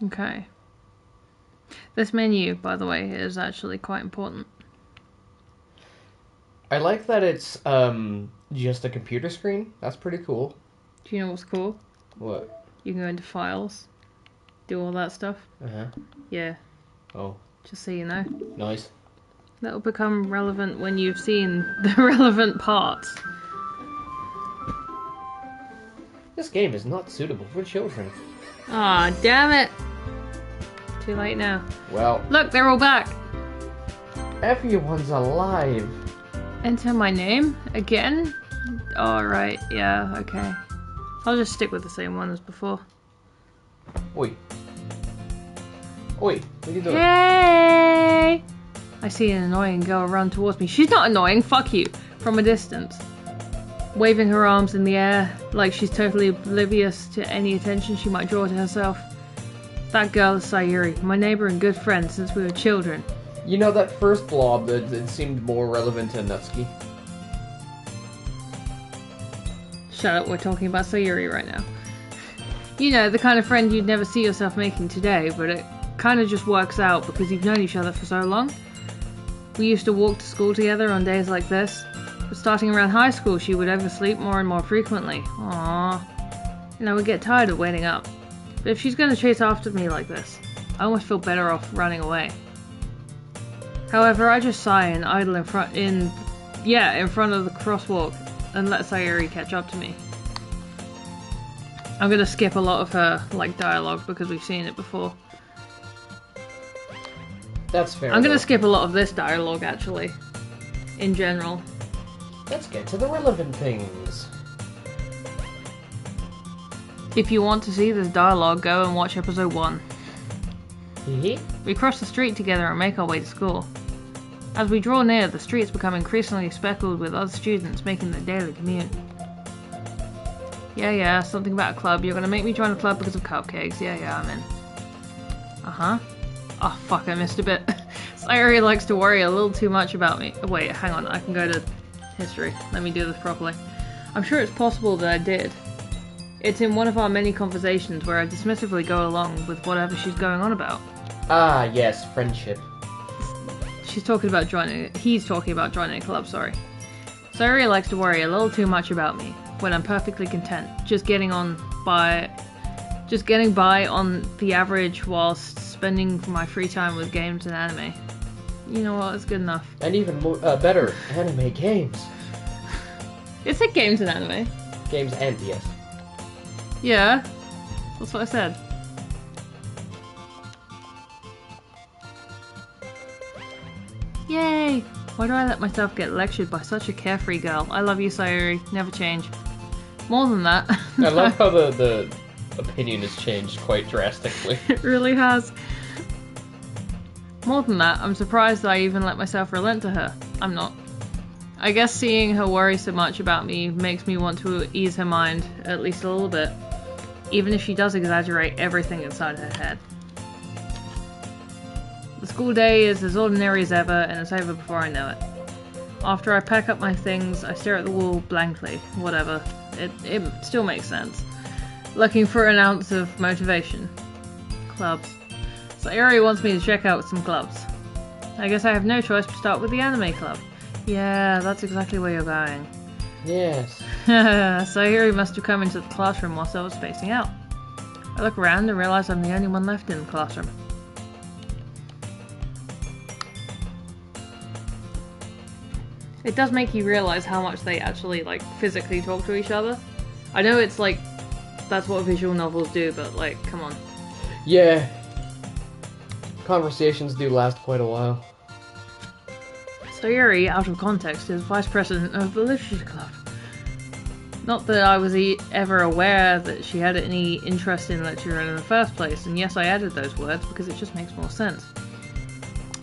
Okay. This menu, by the way, is actually quite important. I like that it's just a computer screen. That's pretty cool. Do you know what's cool? What? You can go into files, do all that stuff. Uh-huh. Yeah. Oh. Just so you know. Nice. That'll become relevant when you've seen the relevant parts. This game is not suitable for children. Aw, damn it! Too late now. Well, Look, they're all back! everyone's alive. Enter my name? Again? Alright, yeah, okay. I'll just stick with the same one as before. Oi. Oi, what are you doing? Hey! I see an annoying girl run towards me. She's not annoying, fuck you! From a distance. Waving her arms in the air, like she's totally oblivious to any attention she might draw to herself. That girl is Sayuri, my neighbor and good friend since we were children. You know that first blob that seemed more relevant to Nutsuki? Shut up, we're talking about Sayuri right now. You know, the kind of friend you'd never see yourself making today, but it kind of just works out because you've known each other for so long. We used to walk to school together on days like this, but starting around high school she would oversleep more and more frequently. Aww. And I would get tired of waiting up. But if she's going to chase after me like this, I almost feel better off running away. However, I just sigh and idle in front of the crosswalk and let Sayuri catch up to me. I'm gonna skip a lot of her dialogue because we've seen it before. That's fair. I'm gonna skip a lot of this dialogue actually, in general. Let's get to the relevant things. If you want to see this dialogue, go and watch episode 1. Hee We cross the street together and make our way to school. As we draw near, the streets become increasingly speckled with other students making their daily commute. Yeah, something about a club. You're gonna make me join a club because of cupcakes. Yeah, I'm in. Uh-huh. Oh, fuck, I missed a bit. Sayuri likes to worry a little too much about me. Oh, wait, hang on, I can go to history. Let me do this properly. I'm sure it's possible that I did. It's in one of our many conversations where I dismissively go along with whatever she's going on about. Ah, yes, friendship. He's talking about joining a club, sorry. Sayuri likes to worry a little too much about me, when I'm perfectly content, just getting by on the average whilst spending my free time with games and anime. You know what, it's good enough. And even more, better, anime games. It said games and anime. Games and, yes. Yeah, that's what I said. Yay! Why do I let myself get lectured by such a carefree girl? I love you, Sayuri. Never change. More than that... I love how the opinion has changed quite drastically. It really has. More than that, I'm surprised that I even let myself relent to her. I'm not. I guess seeing her worry so much about me makes me want to ease her mind, at least a little bit. Even if she does exaggerate everything inside her head. The school day is as ordinary as ever, and it's over before I know it. After I pack up my things, I stare at the wall blankly. Whatever. It still makes sense. Looking for an ounce of motivation. Clubs. Sayuri wants me to check out some clubs. I guess I have no choice but start with the anime club. Yeah, that's exactly where you're going. Yes. Sayuri must have come into the classroom whilst I was spacing out. I look around and realize I'm the only one left in the classroom. It does make you realize how much they actually, physically talk to each other. I know it's that's what visual novels do, but, come on. Yeah. Conversations do last quite a while. Sayuri, out of context, is vice president of the literature club. Not that I was ever aware that she had any interest in literature in the first place, and yes, I added those words because it just makes more sense.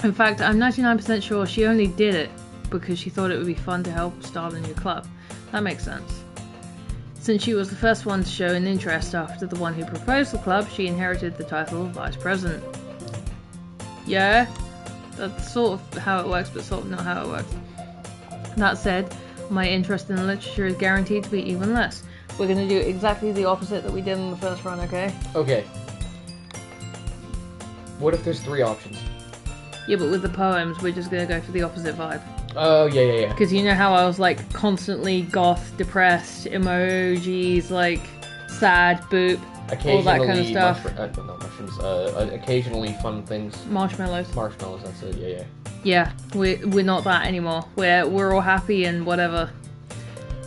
In fact, I'm 99% sure she only did it because she thought it would be fun to help start a new club. That makes sense. Since she was the first one to show an interest after the one who proposed the club, she inherited the title of vice president. Yeah, that's sort of how it works, but sort of not how it works. That said, my interest in literature is guaranteed to be even less. We're going to do exactly the opposite that we did in the first run, okay? Okay. What if there's 3 options? Yeah, but with the poems, we're just gonna go for the opposite vibe. Oh, yeah. Because you know how I was like constantly goth, depressed, emojis, like sad, boop, all that kind of stuff. Not mushrooms. Occasionally fun things. Marshmallows. Marshmallows. That's it. Yeah. Yeah, we're not that anymore. We're all happy and whatever.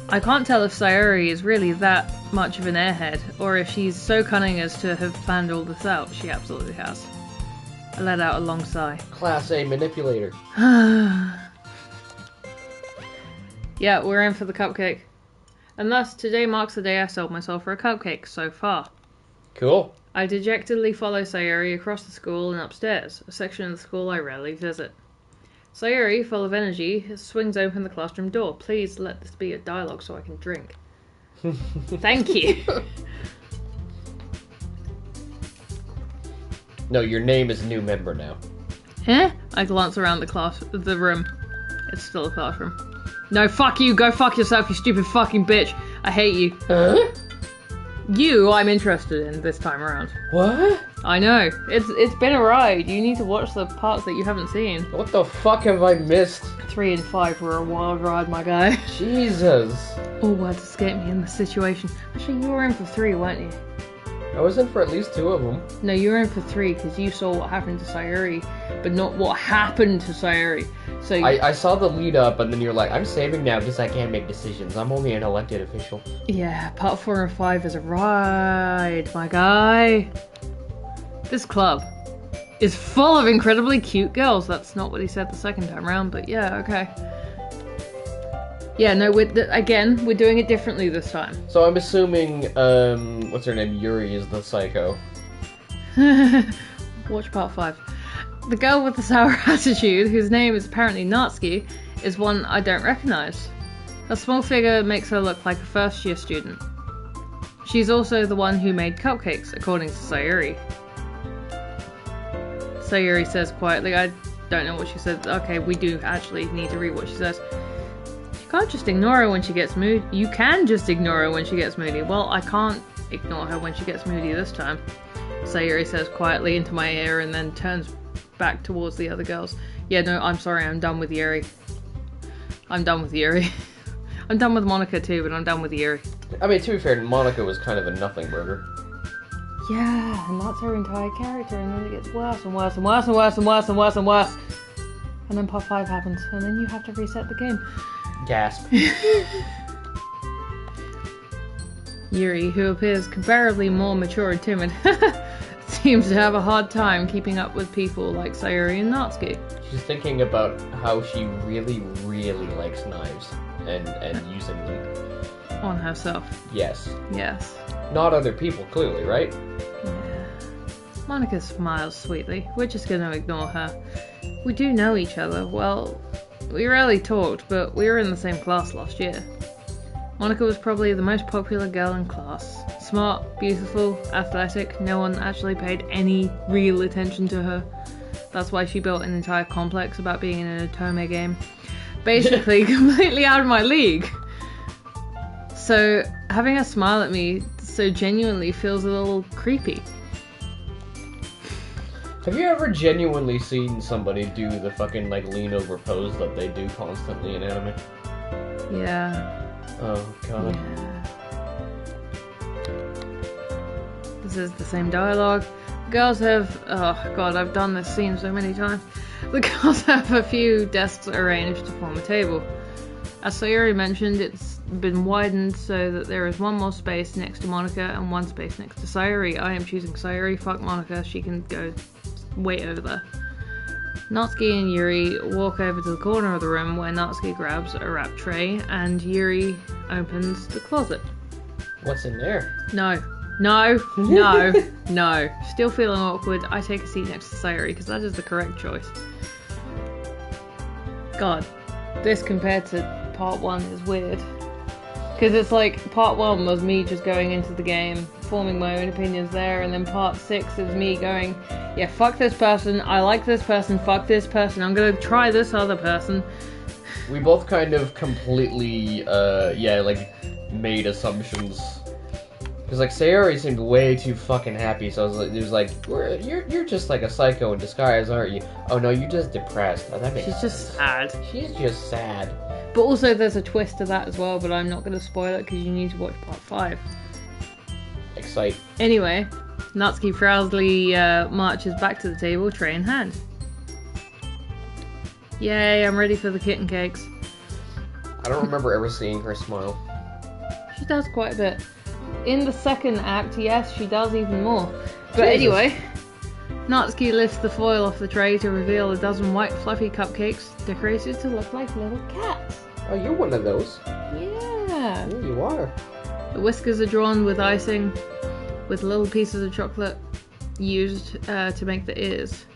I can't tell if Sayuri is really that much of an airhead, or if she's so cunning as to have planned all this out. She absolutely has. I let out a long sigh. Class A manipulator. Yeah, we're in for the cupcake. And thus, today marks the day I sold myself for a cupcake, so far. Cool. I dejectedly follow Sayuri across the school and upstairs, a section of the school I rarely visit. Sayuri, full of energy, swings open the classroom door. Please let this be a dialogue so I can drink. Thank you. No, your name is a new member now. Huh? I glance around the room. It's still a classroom. No, fuck you. Go fuck yourself, you stupid fucking bitch. I hate you. Huh? You, I'm interested in this time around. What? I know. It's been a ride. You need to watch the parts that you haven't seen. What the fuck have I missed? 3 and 5 were a wild ride, my guy. Jesus. All words escape me in this situation. Actually, you were in for 3, weren't you? I was in for at least 2 of them. No, you were in for 3 because you saw what happened to Sayuri, but not what happened to Sayuri. So I saw the lead up, and then you're like, I'm saving now because I can't make decisions. I'm only an elected official. Yeah, part 4 and 5 is a ride, my guy. This club is full of incredibly cute girls. That's not what he said the second time round, but yeah, okay. Yeah, no, we're doing it differently this time. So I'm assuming, what's her name? Yuri is the psycho. Watch part 5. The girl with the sour attitude, whose name is apparently Natsuki, is one I don't recognize. Her small figure makes her look like a first-year student. She's also the one who made cupcakes, according to Sayuri. Sayuri says quietly, I don't know what she said. Okay, we do actually need to read what she says. You can't just ignore her when she gets moody. You can just ignore her when she gets moody. Well, I can't ignore her when she gets moody this time. Sayuri says quietly into my ear and then turns back towards the other girls. Yeah, no, I'm sorry, I'm done with Yuri. I'm done with Yuri. I'm done with Monica too, but I'm done with Yuri. I mean, to be fair, Monica was kind of a nothing burger. Yeah, and that's her entire character, and then it gets worse and worse and worse and worse and worse and worse and worse. And then part 5 happens, and then you have to reset the game. Gasp. Yuri, who appears comparably more mature and timid, seems to have a hard time keeping up with people like Sayuri and Natsuki. She's thinking about how she really, really likes knives and using them. On herself. Yes. Yes. Not other people, clearly, right? Yeah. Monica smiles sweetly. We're just gonna ignore her. We do know each other. Well, we rarely talked, but we were in the same class last year. Monica was probably the most popular girl in class. Smart, beautiful, athletic. No one actually paid any real attention to her. That's why she built an entire complex about being in an Otome game. Basically, completely out of my league. So, having her smile at me so genuinely feels a little creepy. Have you ever genuinely seen somebody do the fucking, like, lean over pose that they do constantly in anime? Yeah. Oh, God. Yeah. This is the same dialogue. The girls have... Oh, God, I've done this scene so many times. The girls have a few desks arranged to form a table. As Sayuri mentioned, it's been widened so that there is one more space next to Monica and one space next to Sayuri. I am choosing Sayuri. Fuck Monica. She can go way over there. Natsuki and Yuri walk over to the corner of the room where Natsuki grabs a wrap tray and Yuri opens the closet. What's in there? No. No. No. No. Still feeling awkward, I take a seat next to Sayuri because that is the correct choice. God. This compared to part 1 is weird. Because it's like, part 1 was me just going into the game, forming my own opinions there, and then part 6 is me going, yeah, fuck this person, I like this person, fuck this person, I'm gonna try this other person. We both kind of completely, like, made assumptions Because like Sayori seemed way too fucking happy, so it was like, you're just like a psycho in disguise, aren't you? Oh no, you're just depressed. Oh, that makes She's sense. just sad. She's just sad. But also there's a twist to that as well, but I'm not going to spoil it because you need to watch part 5. Excite. Anyway, Natsuki proudly marches back to the table, tray in hand. Yay, I'm ready for the kitten cakes. I don't remember ever seeing her smile. She does quite a bit. In the second act, yes, she does even more. But Jesus. anyway, Natsuki lifts the foil off the tray to reveal a dozen white fluffy cupcakes decorated to look like little cats. Oh, you're one of those. Yeah. Yeah, you are. The whiskers are drawn with icing, with little pieces of chocolate used to make the ears.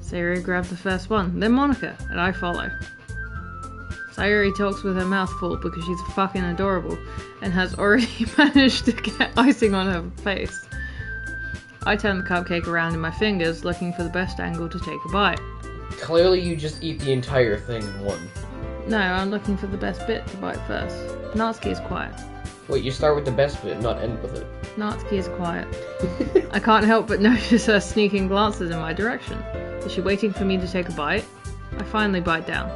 Sayori grabs the first one, then Monica, and I follow. Sayori talks with her mouth full because she's fucking adorable and has already managed to get icing on her face. I turn the cupcake around in my fingers, looking for the best angle to take a bite. Clearly you just eat the entire thing in one. No, I'm looking for the best bit to bite first. Natsuki is quiet. Wait, you start with the best bit, not end with it. Natsuki is quiet. I can't help but notice her sneaking glances in my direction. Is she waiting for me to take a bite? I finally bite down.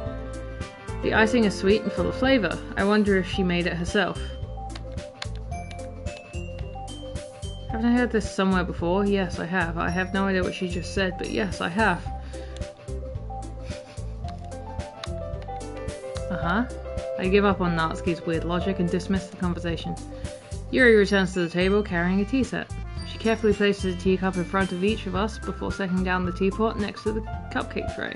The icing is sweet and full of flavour. I wonder if she made it herself. Haven't I heard this somewhere before? Yes, I have. I have no idea what she just said, but yes, I have. Uh-huh. I give up on Natsuki's weird logic and dismiss the conversation. Yuri returns to the table carrying a tea set. She carefully places a teacup in front of each of us before setting down the teapot next to the cupcake tray.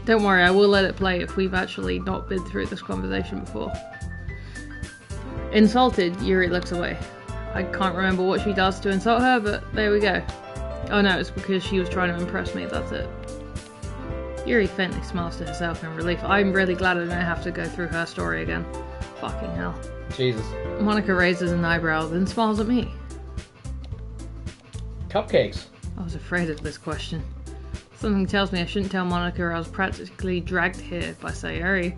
Don't worry, I will let it play if we've actually not been through this conversation before. Insulted, Yuri looks away. I can't remember what she does to insult her, but there we go. Oh no, it's because she was trying to impress me, that's it. Yuri faintly smiles to herself in relief. I'm really glad I don't have to go through her story again. Fucking hell. Jesus. Monica raises an eyebrow, then smiles at me. Cupcakes. I was afraid of this question. Something tells me I shouldn't tell Monica I was practically dragged here by Sayori.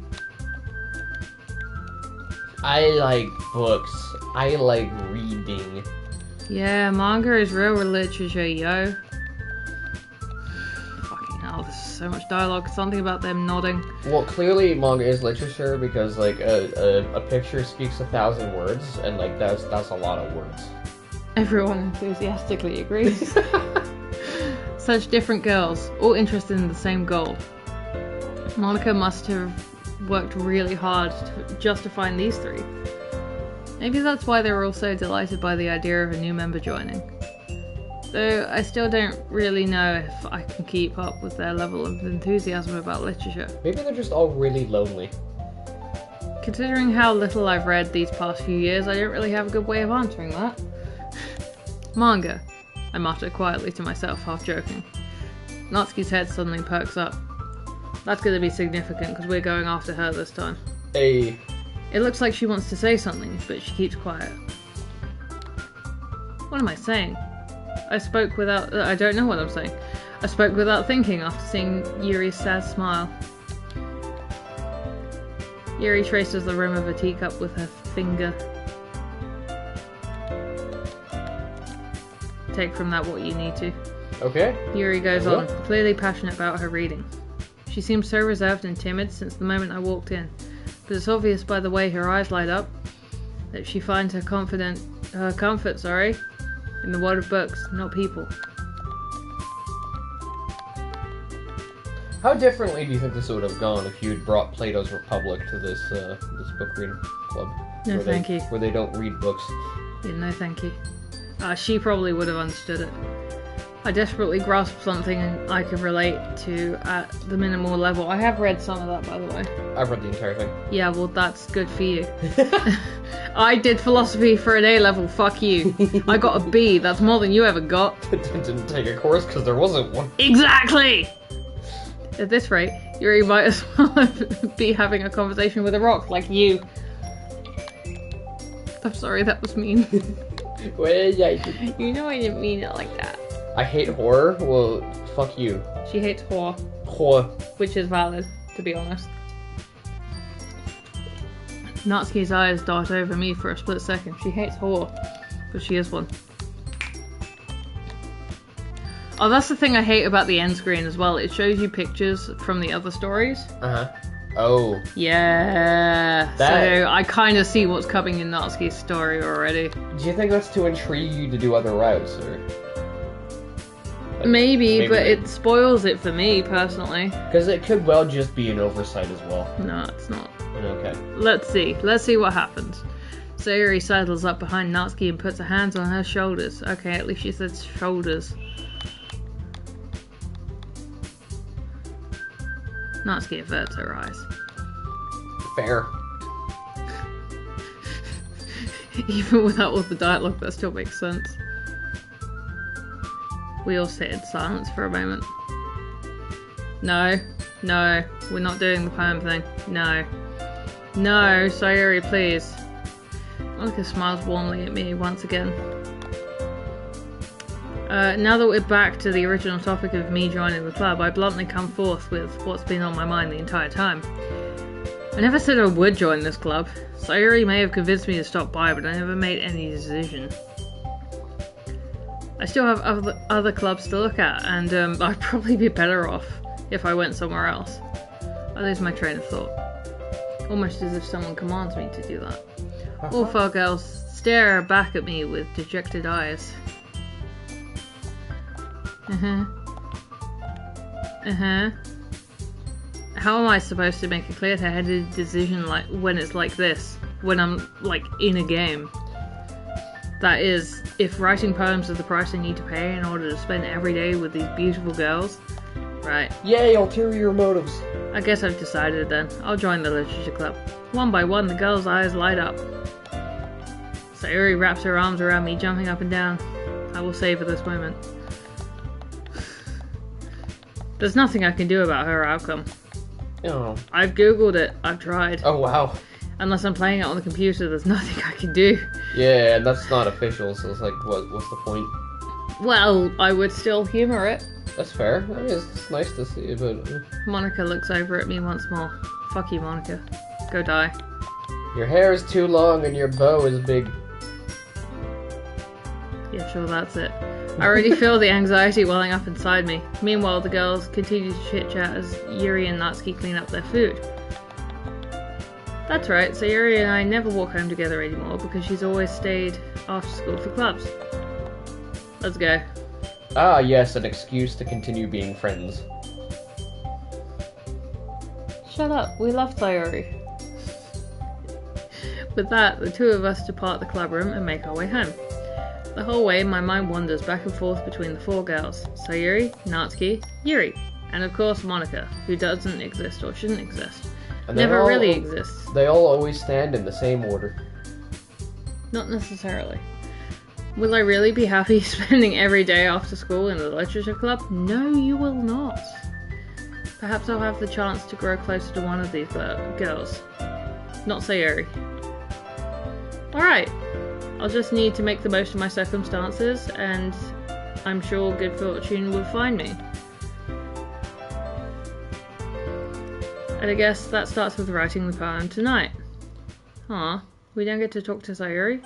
I like books. I like reading. Yeah, manga is real literature, yo. Fucking hell, there's so much dialogue. Something about them nodding. Well, clearly manga is literature because like a picture speaks 1,000 words, and like that's a lot of words. Everyone enthusiastically agrees. Such different girls, all interested in the same goal. Monica must have worked really hard just to find these three. Maybe that's why they were all so delighted by the idea of a new member joining. Though I still don't really know if I can keep up with their level of enthusiasm about literature. Maybe they're just all really lonely. Considering how little I've read these past few years, I don't really have a good way of answering that. Manga, I muttered quietly to myself, half joking. Natsuki's head suddenly perks up. That's going to be significant because we're going after her this time. Hey. It looks like she wants to say something, but she keeps quiet. What am I saying? I don't know what I'm saying. I spoke without thinking after seeing Yuri's sad smile. Yuri traces the rim of a teacup with her finger. Take from that what you need to. Okay. Yuri goes on, clearly passionate about her reading. She seems so reserved and timid since the moment I walked in, but it's obvious by the way her eyes light up that she finds her comfort in the world of books, not people. How differently do you think this would have gone if you'd brought Plato's Republic to this book reading club? No, thank you. Where they don't read books. Yeah, no, thank you. She probably would have understood it. I desperately grasped something I could relate to at the minimal level. I have read some of that, by the way. I've read the entire thing. Yeah, well, that's good for you. I did philosophy for an A level, fuck you. I got a B, that's more than you ever got. Didn't take a course because there wasn't one. Exactly! At this rate, Yuri might as well be having a conversation with a rock, like you. I'm sorry, that was mean. You know I didn't mean it like that. I hate horror? Well, fuck you. She hates horror. Whore. Which is valid, to be honest. Natsuki's eyes dart over me for a split second. She hates whore, but she is one. Oh, that's the thing I hate about the end screen as well. It shows you pictures from the other stories. Uh-huh. Oh. Yeah. So I kind of see what's coming in Natsuki's story already. Do you think that's to intrigue you to do other routes, or? Maybe, but it spoils it for me, personally. Because it could well just be an oversight as well. No, it's not. Okay. Let's see. Let's see what happens. Sayuri sidles up behind Natsuki and puts her hands on her shoulders. Okay, at least she said shoulders. Natsuki averts her eyes. Fair. Even without all the dialogue, that still makes sense. We all sit in silence for a moment. No, no, we're not doing the poem thing. No. No, Sayuri, please. Monica smiles warmly at me once again. Now that we're back to the original topic of me joining the club, I bluntly come forth with what's been on my mind the entire time. I never said I would join this club. Sayuri may have convinced me to stop by, but I never made any decision. I still have other clubs to look at, and I'd probably be better off if I went somewhere else. I lose my train of thought. Almost as if someone commands me to do that. All four girls stare back at me with dejected eyes. How am I supposed to make a clear-headed decision like when it's like this? When I'm, like, in a game? That is, if writing poems is the price I need to pay in order to spend every day with these beautiful girls? Right. Yay, ulterior motives. I guess I've decided then. I'll join the literature club. One by one, the girls' eyes light up. Sayuri wraps her arms around me, jumping up and down. I will savor this moment. There's nothing I can do about her outcome. Oh. I've googled it. I've tried. Oh, wow. Unless I'm playing it on the computer, there's nothing I can do. Yeah, and that's not official, so it's like, what's the point? Well, I would still humour it. That's fair. I mean, it's nice to see, but... Monica looks over at me once more. Fuck you, Monica. Go die. Your hair is too long and your bow is big. Yeah, sure, that's it. I already feel the anxiety welling up inside me. Meanwhile, the girls continue to chit-chat as Yuri and Natsuki clean up their food. That's right, so Yuri and I never walk home together anymore because she's always stayed after school for clubs. Let's go. Ah, yes, an excuse to continue being friends. Shut up, we love Sayuri. With that, the two of us depart the club room and make our way home. The whole way, my mind wanders back and forth between the four girls. Sayuri, Natsuki, Yuri, and of course Monica, who doesn't exist or shouldn't exist. And Never really exists. They all always stand in the same order. Not necessarily. Will I really be happy spending every day after school in the literature club? No, you will not. Perhaps I'll have the chance to grow closer to one of these girls. Not Sayuri. Alright. I'll just need to make the most of my circumstances, and I'm sure good fortune will find me. And I guess that starts with writing the poem tonight. Aw, we don't get to talk to Sayuri?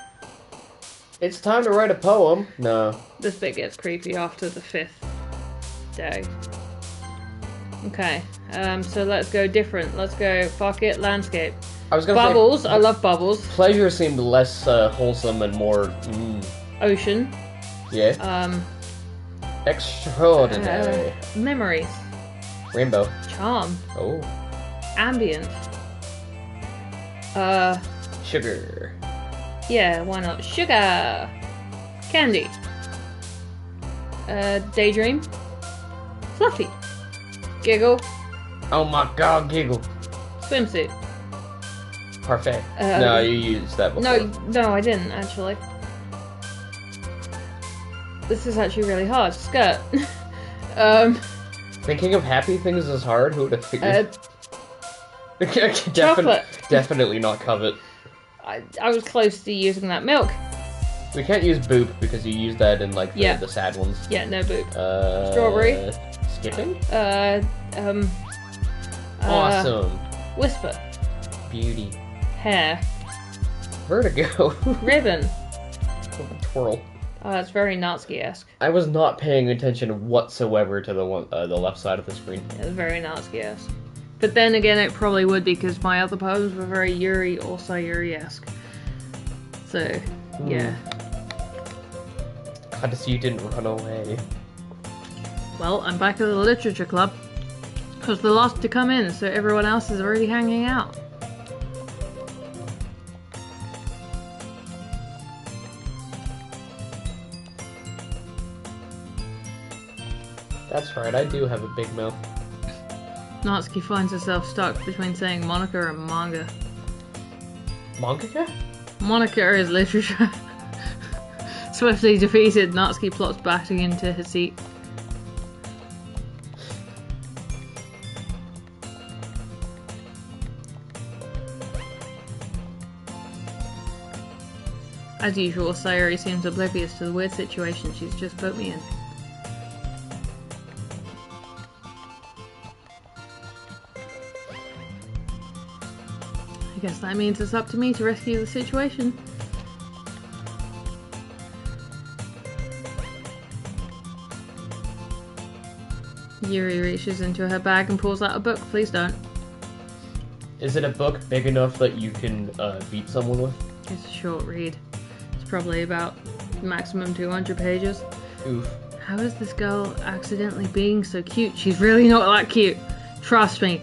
It's time to write a poem. No. This bit gets creepy after the 5th day. Okay, so let's go different. Let's go fuck it, landscape. I was gonna Bubbles, say, I love bubbles. Pleasure seemed less wholesome and more... Ocean. Yeah. Extraordinary. Memories. Rainbow. Charm. Oh. Ambient. Sugar. Yeah, why not? Sugar. Candy. Daydream. Fluffy. Giggle. Oh my god, giggle. Swimsuit. Parfait. No, you used that before. No, I didn't, actually. This is actually really hard. Skirt. Thinking of happy things is hard? Who would have figured? Chocolate. Definitely not covet. I was close to using that. Milk. We can't use boop because you use that in like the sad ones. Yeah, no boop. Strawberry. Skipping? Awesome. Whisper. Beauty. Hair. Vertigo. Ribbon. Twirl. Oh, that's very Natsuki-esque. I was not paying attention whatsoever to the left side of the screen. Yeah, it's very Natsuki-esque. But then again, it probably would because my other poems were very Yuri or Sayuri-esque. So, yeah. Glad to see you didn't run away. Well, I'm back at the literature club. I was the last to come in, so everyone else is already hanging out. That's right, I do have a big mouth. Natsuki finds herself stuck between saying Monica and manga. Mangaka? Monica is literature. Swiftly defeated, Natsuki plots back into his seat. As usual, Sayuri seems oblivious to the weird situation she's just put me in. I guess that means it's up to me to rescue the situation. Yuri reaches into her bag and pulls out a book. Please don't. Is it a book big enough that you can beat someone with? It's a short read. It's probably about maximum 200 pages. Oof. How is this girl accidentally being so cute? She's really not that cute. Trust me.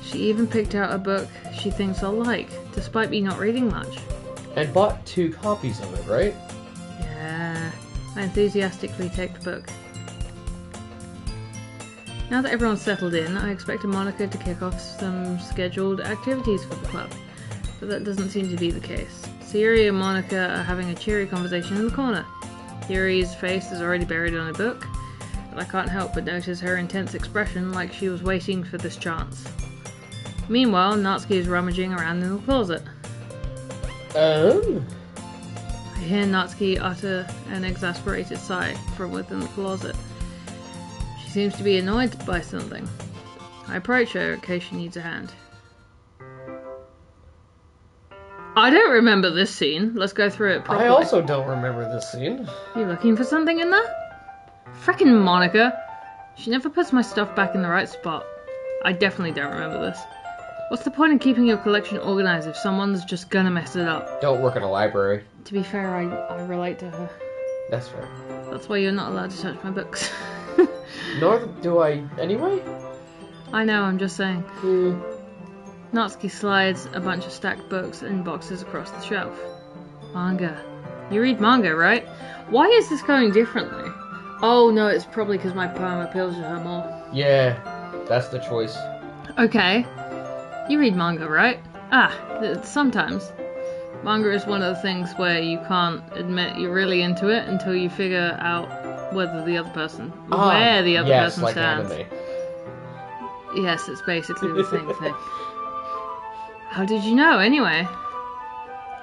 She even picked out a book she thinks I'll like, despite me not reading much. And bought 2 copies of it, right? Yeah. I enthusiastically take the book. Now that everyone's settled in, I expected Monica to kick off some scheduled activities for the club, but that doesn't seem to be the case. Sayuri and Monica are having a cheery conversation in the corner. Yuri's face is already buried on a book, but I can't help but notice her intense expression like she was waiting for this chance. Meanwhile, Natsuki is rummaging around in the closet. Oh? I hear Natsuki utter an exasperated sigh from within the closet. She seems to be annoyed by something. I approach her in case she needs a hand. I don't remember this scene. Let's go through it properly. I also don't remember this scene. You looking for something in there? Frickin' Monica. She never puts my stuff back in the right spot. I definitely don't remember this. What's the point in keeping your collection organized if someone's just gonna mess it up? Don't work in a library. To be fair, I relate to her. That's fair. That's why you're not allowed to touch my books. Nor do I anyway? I know, I'm just saying. Natsuki slides a bunch of stacked books and boxes across the shelf. Manga. You read manga, right? Why is this going differently? Oh no, it's probably because my poem appeals to her more. Yeah, that's the choice. Okay. You read manga, right? Sometimes. Manga is one of the things where you can't admit you're really into it until you figure out where the other person stands. Anime. Yes, it's basically the same thing. How did you know, anyway?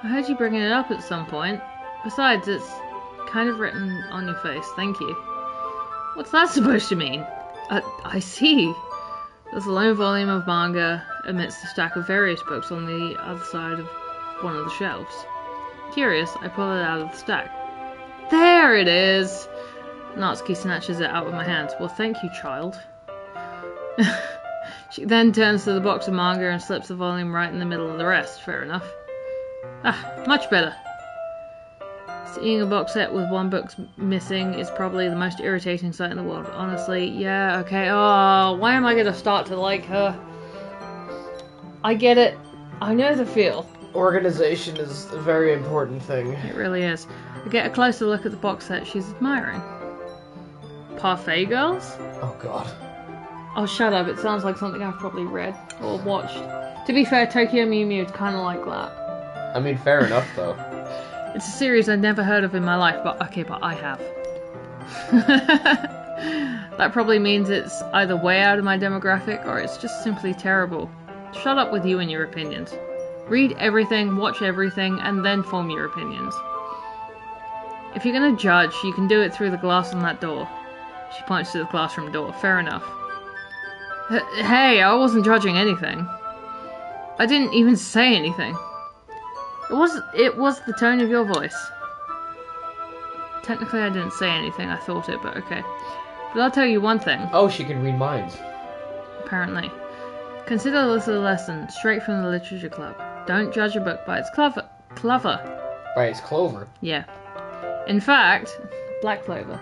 I heard you bringing it up at some point. Besides, it's kind of written on your face, thank you. What's that supposed to mean? I see. There's a lone volume of manga amidst a stack of various books on the other side of one of the shelves. Curious, I pull it out of the stack. There it is! Natsuki snatches it out of my hands. Well, thank you, child. She then turns to the box of manga and slips the volume right in the middle of the rest. Fair enough. Much better. Seeing a box set with one book missing is probably the most irritating sight in the world. Honestly, yeah, okay. Oh, why am I going to start to like her? I get it. I know the feel. Organization is a very important thing. It really is. I get a closer look at the box set she's admiring. Parfait Girls? Oh god. Oh, shut up. It sounds like something I've probably read or watched. To be fair, Tokyo Mew Mew is kind of like that. I mean, fair enough, though. It's a series I'd never heard of in my life, but I have. That probably means it's either way out of my demographic or it's just simply terrible. Shut up with you and your opinions. Read everything, watch everything, and then form your opinions. If you're gonna judge, you can do it through the glass on that door. She points to the classroom door. Fair enough. Hey, I wasn't judging anything. I didn't even say anything. It was the tone of your voice. Technically, I didn't say anything. I thought it, but okay. But I'll tell you one thing. Oh, she can read minds. Apparently. Consider this a lesson straight from the literature club. Don't judge a book by its clover. By its clover. Yeah. In fact, Black Clover.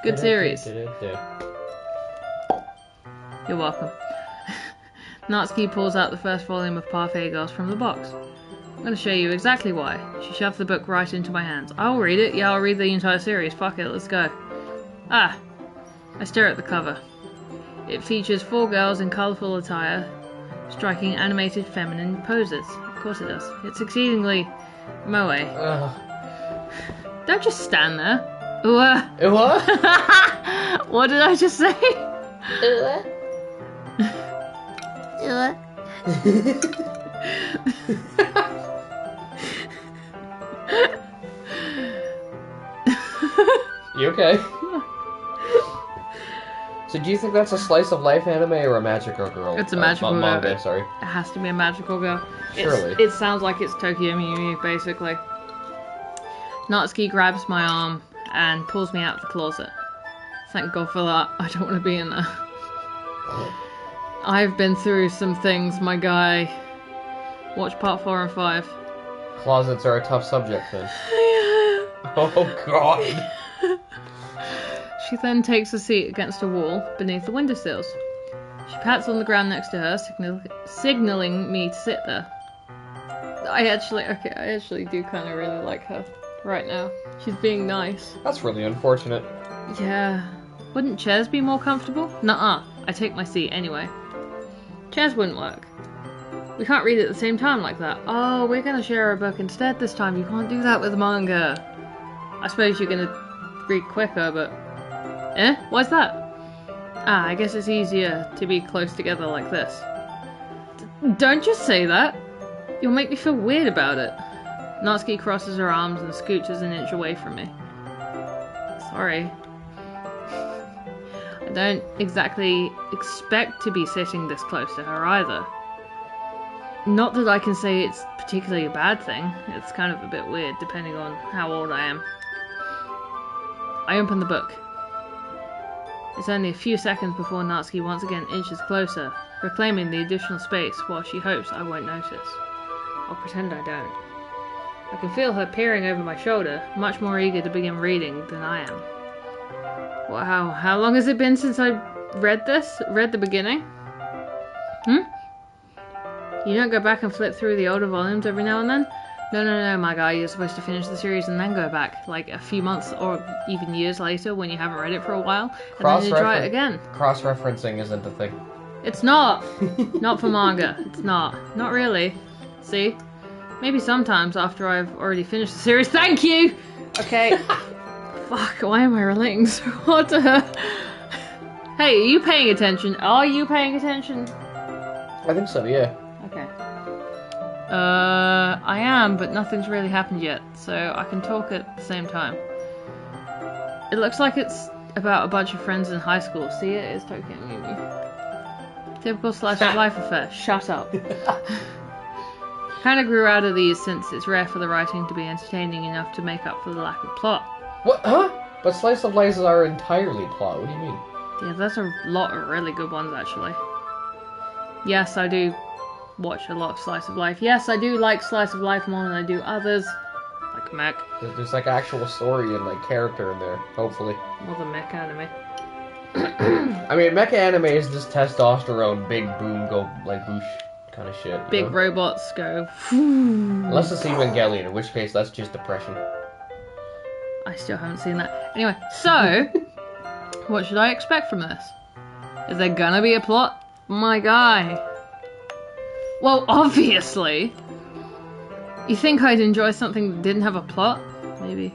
Good series. You're welcome. Natsuki pulls out the first volume of Parfait Girls from the box. I'm going to show you exactly why. She shoved the book right into my hands. I'll read it. Yeah, I'll read the entire series. Fuck it, let's go. Ah! I stare at the cover. It features 4 girls in colourful attire, striking animated feminine poses. Of course it does. It's exceedingly moe. Don't just stand there. What? What did I just say? You okay? So do you think that's a slice of life anime or a magical girl? It's a magical girl. Manga, sorry. It has to be a magical girl. Surely. It sounds like it's Tokyo Mew, basically. Natsuki grabs my arm and pulls me out of the closet. Thank God for that. I don't want to be in there. I've been through some things, my guy. Watch part 4 and 5. Closets are a tough subject, then. Yeah. Oh, God. She then takes a seat against a wall beneath the windowsills. She pats on the ground next to her, signaling me to sit there. I actually do kind of really like her right now. She's being nice. That's really unfortunate. Yeah. Wouldn't chairs be more comfortable? Nuh-uh. I take my seat anyway. Chairs wouldn't work. We can't read at the same time like that. Oh, we're gonna share a book instead this time. You can't do that with manga. I suppose you're gonna read quicker, but... Eh? Why's that? Ah, I guess it's easier to be close together like this. Don't just say that. You'll make me feel weird about it. Natsuki crosses her arms and scooches an inch away from me. Sorry. I don't exactly expect to be sitting this close to her either. Not that I can say it's particularly a bad thing. It's kind of a bit weird depending on how old I am. I open the book. It's only a few seconds before Natsuki once again inches closer, reclaiming the additional space while she hopes I won't notice. I'll pretend I don't. I can feel her peering over my shoulder, much more eager to begin reading than I am. Wow, how long has it been since I read this? Read the beginning? You don't go back and flip through the older volumes every now and then? No, my guy, you're supposed to finish the series and then go back, like a few months or even years later when you haven't read it for a while, and then you try it again. Cross-referencing isn't a thing. It's not! Not for manga. It's not. Not really. See? Maybe sometimes after I've already finished the series. Thank you! Okay. Fuck, why am I relating so hard to her? Hey, are you paying attention? Are you paying attention? I think so, yeah. Okay. I am, but nothing's really happened yet, so I can talk at the same time. It looks like it's about a bunch of friends in high school. See, it is Tokyo Mew. Typical slice of life affair. Shut up. Kinda grew out of these since it's rare for the writing to be entertaining enough to make up for the lack of plot. What? Huh? But slice of life are entirely plot. What do you mean? Yeah, there's a lot of really good ones, actually. Yes, I do watch a lot of slice of life. Yes, I do like slice of life more than I do others. Like mech. There's like actual story and like character in there, hopefully. More than mech anime. I mean, mecha anime is just testosterone, big boom, go like boosh kind of shit. Big robots go. Whoo. Unless it's Evangelion, in which case that's just depression. I still haven't seen that. Anyway, so what should I expect from this? Is there gonna be a plot? My guy. Well, obviously. You think I'd enjoy something that didn't have a plot? Maybe.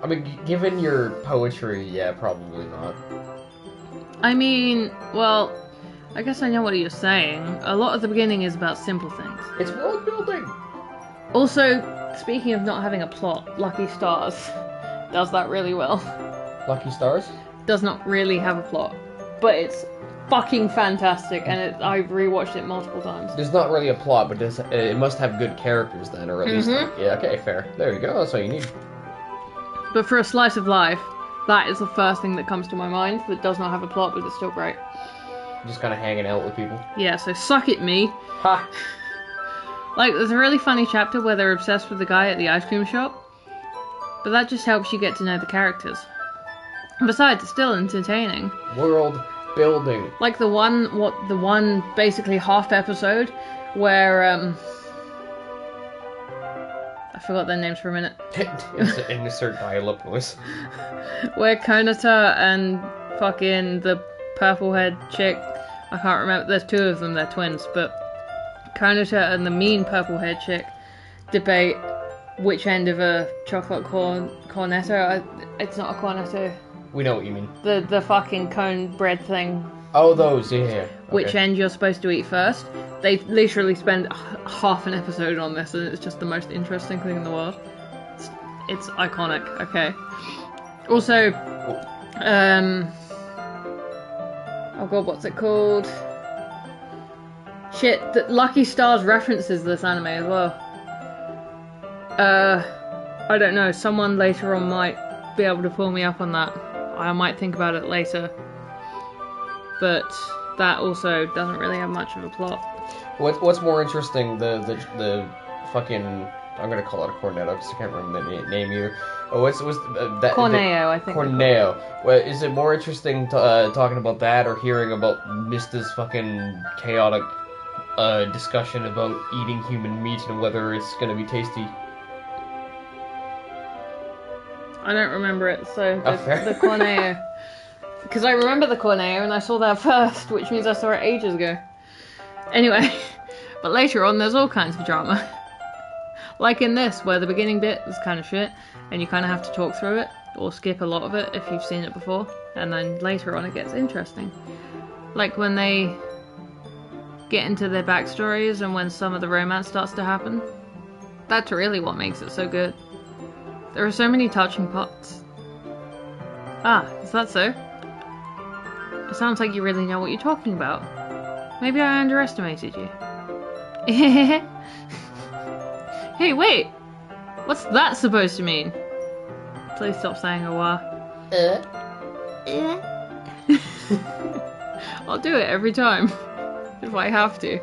I mean, given your poetry, yeah, probably not. I mean, well, I guess I know what you're saying. A lot of the beginning is about simple things. It's world building! Also, speaking of not having a plot, Lucky Stars does that really well. Lucky Stars? does not really have a plot, but it's fucking fantastic, and I've rewatched it multiple times. There's not really a plot, but it must have good characters then, or at least yeah. Okay, fair. There you go. That's all you need. But for a slice of life, that is the first thing that comes to my mind that does not have a plot, but it's still great. Just kind of hanging out with people. Yeah, so suck it, me. Ha! Like, there's a really funny chapter where they're obsessed with the guy at the ice cream shop, but that just helps you get to know the characters. Besides, it's still entertaining. World building. Like the one basically half episode where, I forgot their names for a minute. Insert dial-up noise. Where Konata and fucking the purple-haired chick, I can't remember, there's two of them, they're twins, but Konata and the mean purple-haired chick debate which end of a chocolate cornetto. It's not a cornetto. We know what you mean. The fucking cone bread thing. Oh, those, yeah. Okay. Which end you're supposed to eat first. They literally spend half an episode on this, and it's just the most interesting thing in the world. It's iconic, okay. Also, oh god, what's it called? Shit, Lucky Stars references this anime as well. I don't know, someone later on might be able to pull me up on that. I might think about it later. But that also doesn't really have much of a plot. What's more interesting, the fucking, I'm gonna call it a cornetto because I can't remember the name either. Oh, what's that? Corneo, I think. Corneo. Well, is it more interesting talking about that or hearing about Mista's fucking chaotic discussion about eating human meat and whether it's gonna be tasty? I don't remember it, so fair. the Corneo. Because I remember the Corneo and I saw that first, which means I saw it ages ago. Anyway, but later on there's all kinds of drama. Like in this, where the beginning bit is kind of shit, and you kind of have to talk through it, or skip a lot of it if you've seen it before, and then later on it gets interesting. Like when they get into their backstories and when some of the romance starts to happen. That's really what makes it so good. There are so many touching parts. Ah, is that so? It sounds like you really know what you're talking about. Maybe I underestimated you. Hey, wait! What's that supposed to mean? Please stop saying a wah. I'll do it every time. If I have to.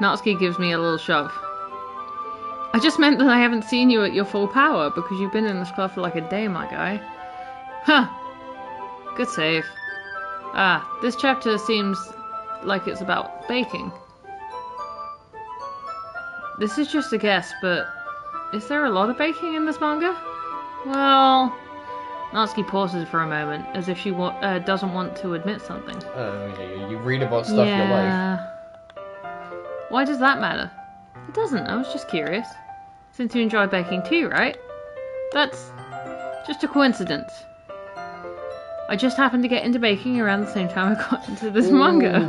Natsuki gives me a little shove. I just meant that I haven't seen you at your full power because you've been in this club for like a day, my guy. Huh. Good save. Ah, this chapter seems like it's about baking. This is just a guess, but is there a lot of baking in this manga? Well, Natsuki pauses for a moment, as if she doesn't want to admit something. You read about stuff you like. Why does that matter? It doesn't, I was just curious. Since you enjoy baking too, right? That's just a coincidence. I just happened to get into baking around the same time I got into this manga.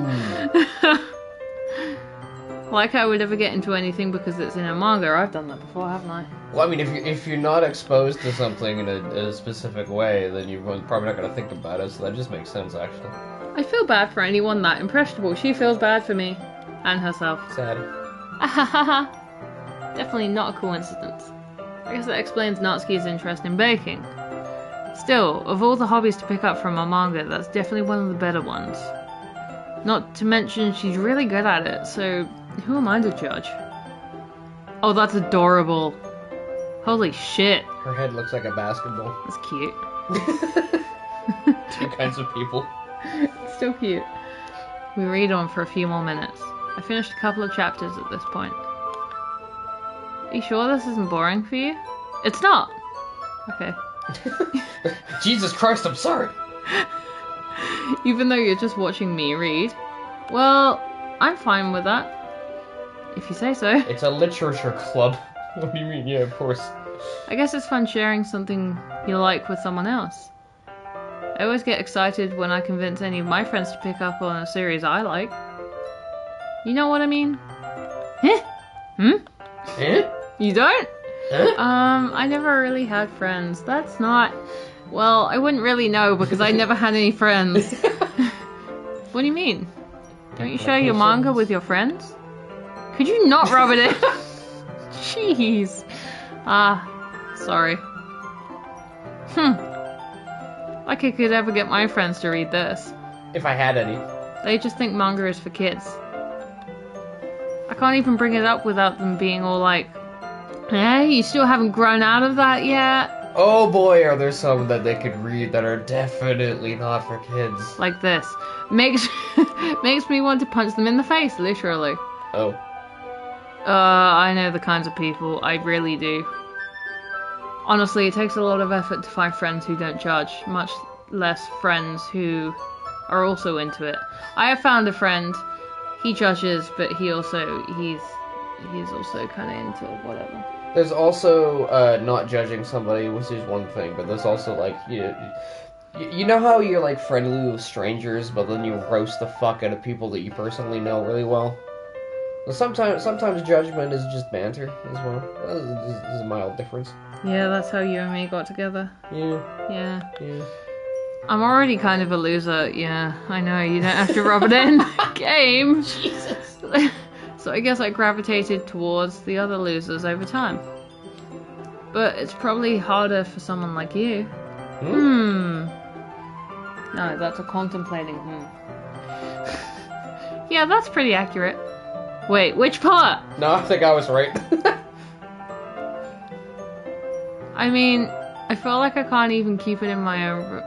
Like I would ever get into anything because it's in a manga. I've done that before, haven't I? Well, I mean, if you're not exposed to something in a specific way, then you're probably not going to think about it, so that just makes sense, actually. I feel bad for anyone that impressionable. She feels bad for me. And herself. Sad. Definitely not a coincidence. I guess that explains Natsuki's interest in baking. Still, of all the hobbies to pick up from a manga, that's definitely one of the better ones. Not to mention she's really good at it, so who am I to judge? Oh, that's adorable. Holy shit. Her head looks like a basketball. That's cute. Two kinds of people. It's still cute. We read on for a few more minutes. I finished a couple of chapters at this point. Are you sure this isn't boring for you? It's not! Okay. Jesus Christ, I'm sorry! Even though you're just watching me read. Well, I'm fine with that. If you say so. It's a literature club. What do you mean? Yeah, of course. I guess it's fun sharing something you like with someone else. I always get excited when I convince any of my friends to pick up on a series I like. You know what I mean? Huh? You don't? Huh? I never really had friends. That's not... Well, I wouldn't really know because I never had any friends. What do you mean? Don't you share your manga with your friends? Could you not rub it in? Jeez. Sorry. Like I could ever get my friends to read this. If I had any. They just think manga is for kids. I can't even bring it up without them being all like, hey, you still haven't grown out of that yet? Oh boy, are there some that they could read that are definitely not for kids. Like this. Makes me want to punch them in the face, literally. Oh. I know the kinds of people. I really do. Honestly, it takes a lot of effort to find friends who don't judge, much less friends who are also into it. I have found a friend. He judges, but he's also kind of into whatever. There's also not judging somebody, which is one thing, but there's also like you know how you're like friendly with strangers, but then you roast the fuck out of people that you personally know really well. Sometimes judgment is just banter as well. There's a mild difference. Yeah, that's how you and me got together. Yeah. I'm already kind of a loser. Yeah, I know. You don't have to rub it in. Game. Jesus. So I guess I gravitated towards the other losers over time. But it's probably harder for someone like you. No, that's a contemplating Yeah, that's pretty accurate. Wait, which part? No, I think I was right. I mean, I feel like I can't even keep it in my own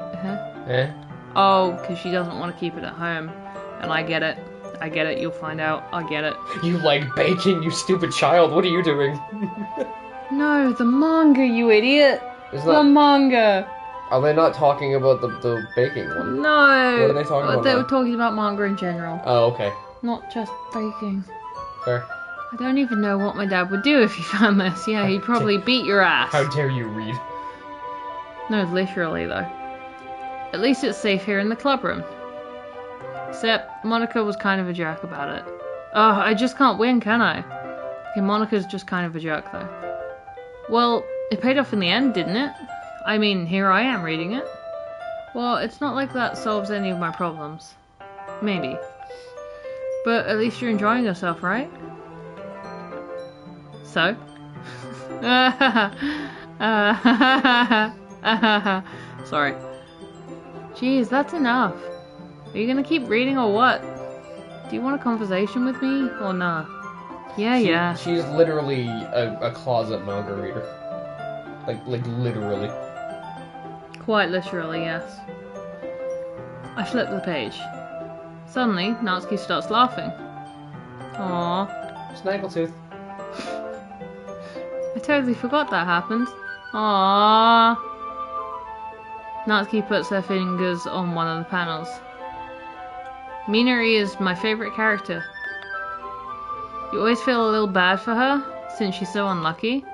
Oh, because she doesn't want to keep it at home. And I get it. You'll find out. I get it. You like baking, you stupid child. What are you doing? No, the manga, you idiot. The manga. Are they not talking about the baking one? No. What are they talking about? They were talking about manga in general. Oh, okay. Not just baking. Fair. I don't even know what my dad would do if he found this. Yeah, he'd probably beat your ass. How dare you read? No, literally though. At least it's safe here in the club room. Except Monica was kind of a jerk about it. Oh, I just can't win, can I? Okay, Monica's just kind of a jerk though. Well, it paid off in the end, didn't it? I mean, here I am reading it. Well, it's not like that solves any of my problems. Maybe. But at least you're enjoying yourself, right? So? Sorry. Jeez, that's enough. Are you gonna keep reading or what? Do you want a conversation with me or nah? Yeah. She's literally a closet manga reader. Like literally. Quite literally, yes. I flip the page. Suddenly, Natsuki starts laughing. Aww. Snaggletooth. I totally forgot that happened. Aww. Natsuki puts her fingers on one of the panels. Minori is my favorite character. You always feel a little bad for her, since she's so unlucky.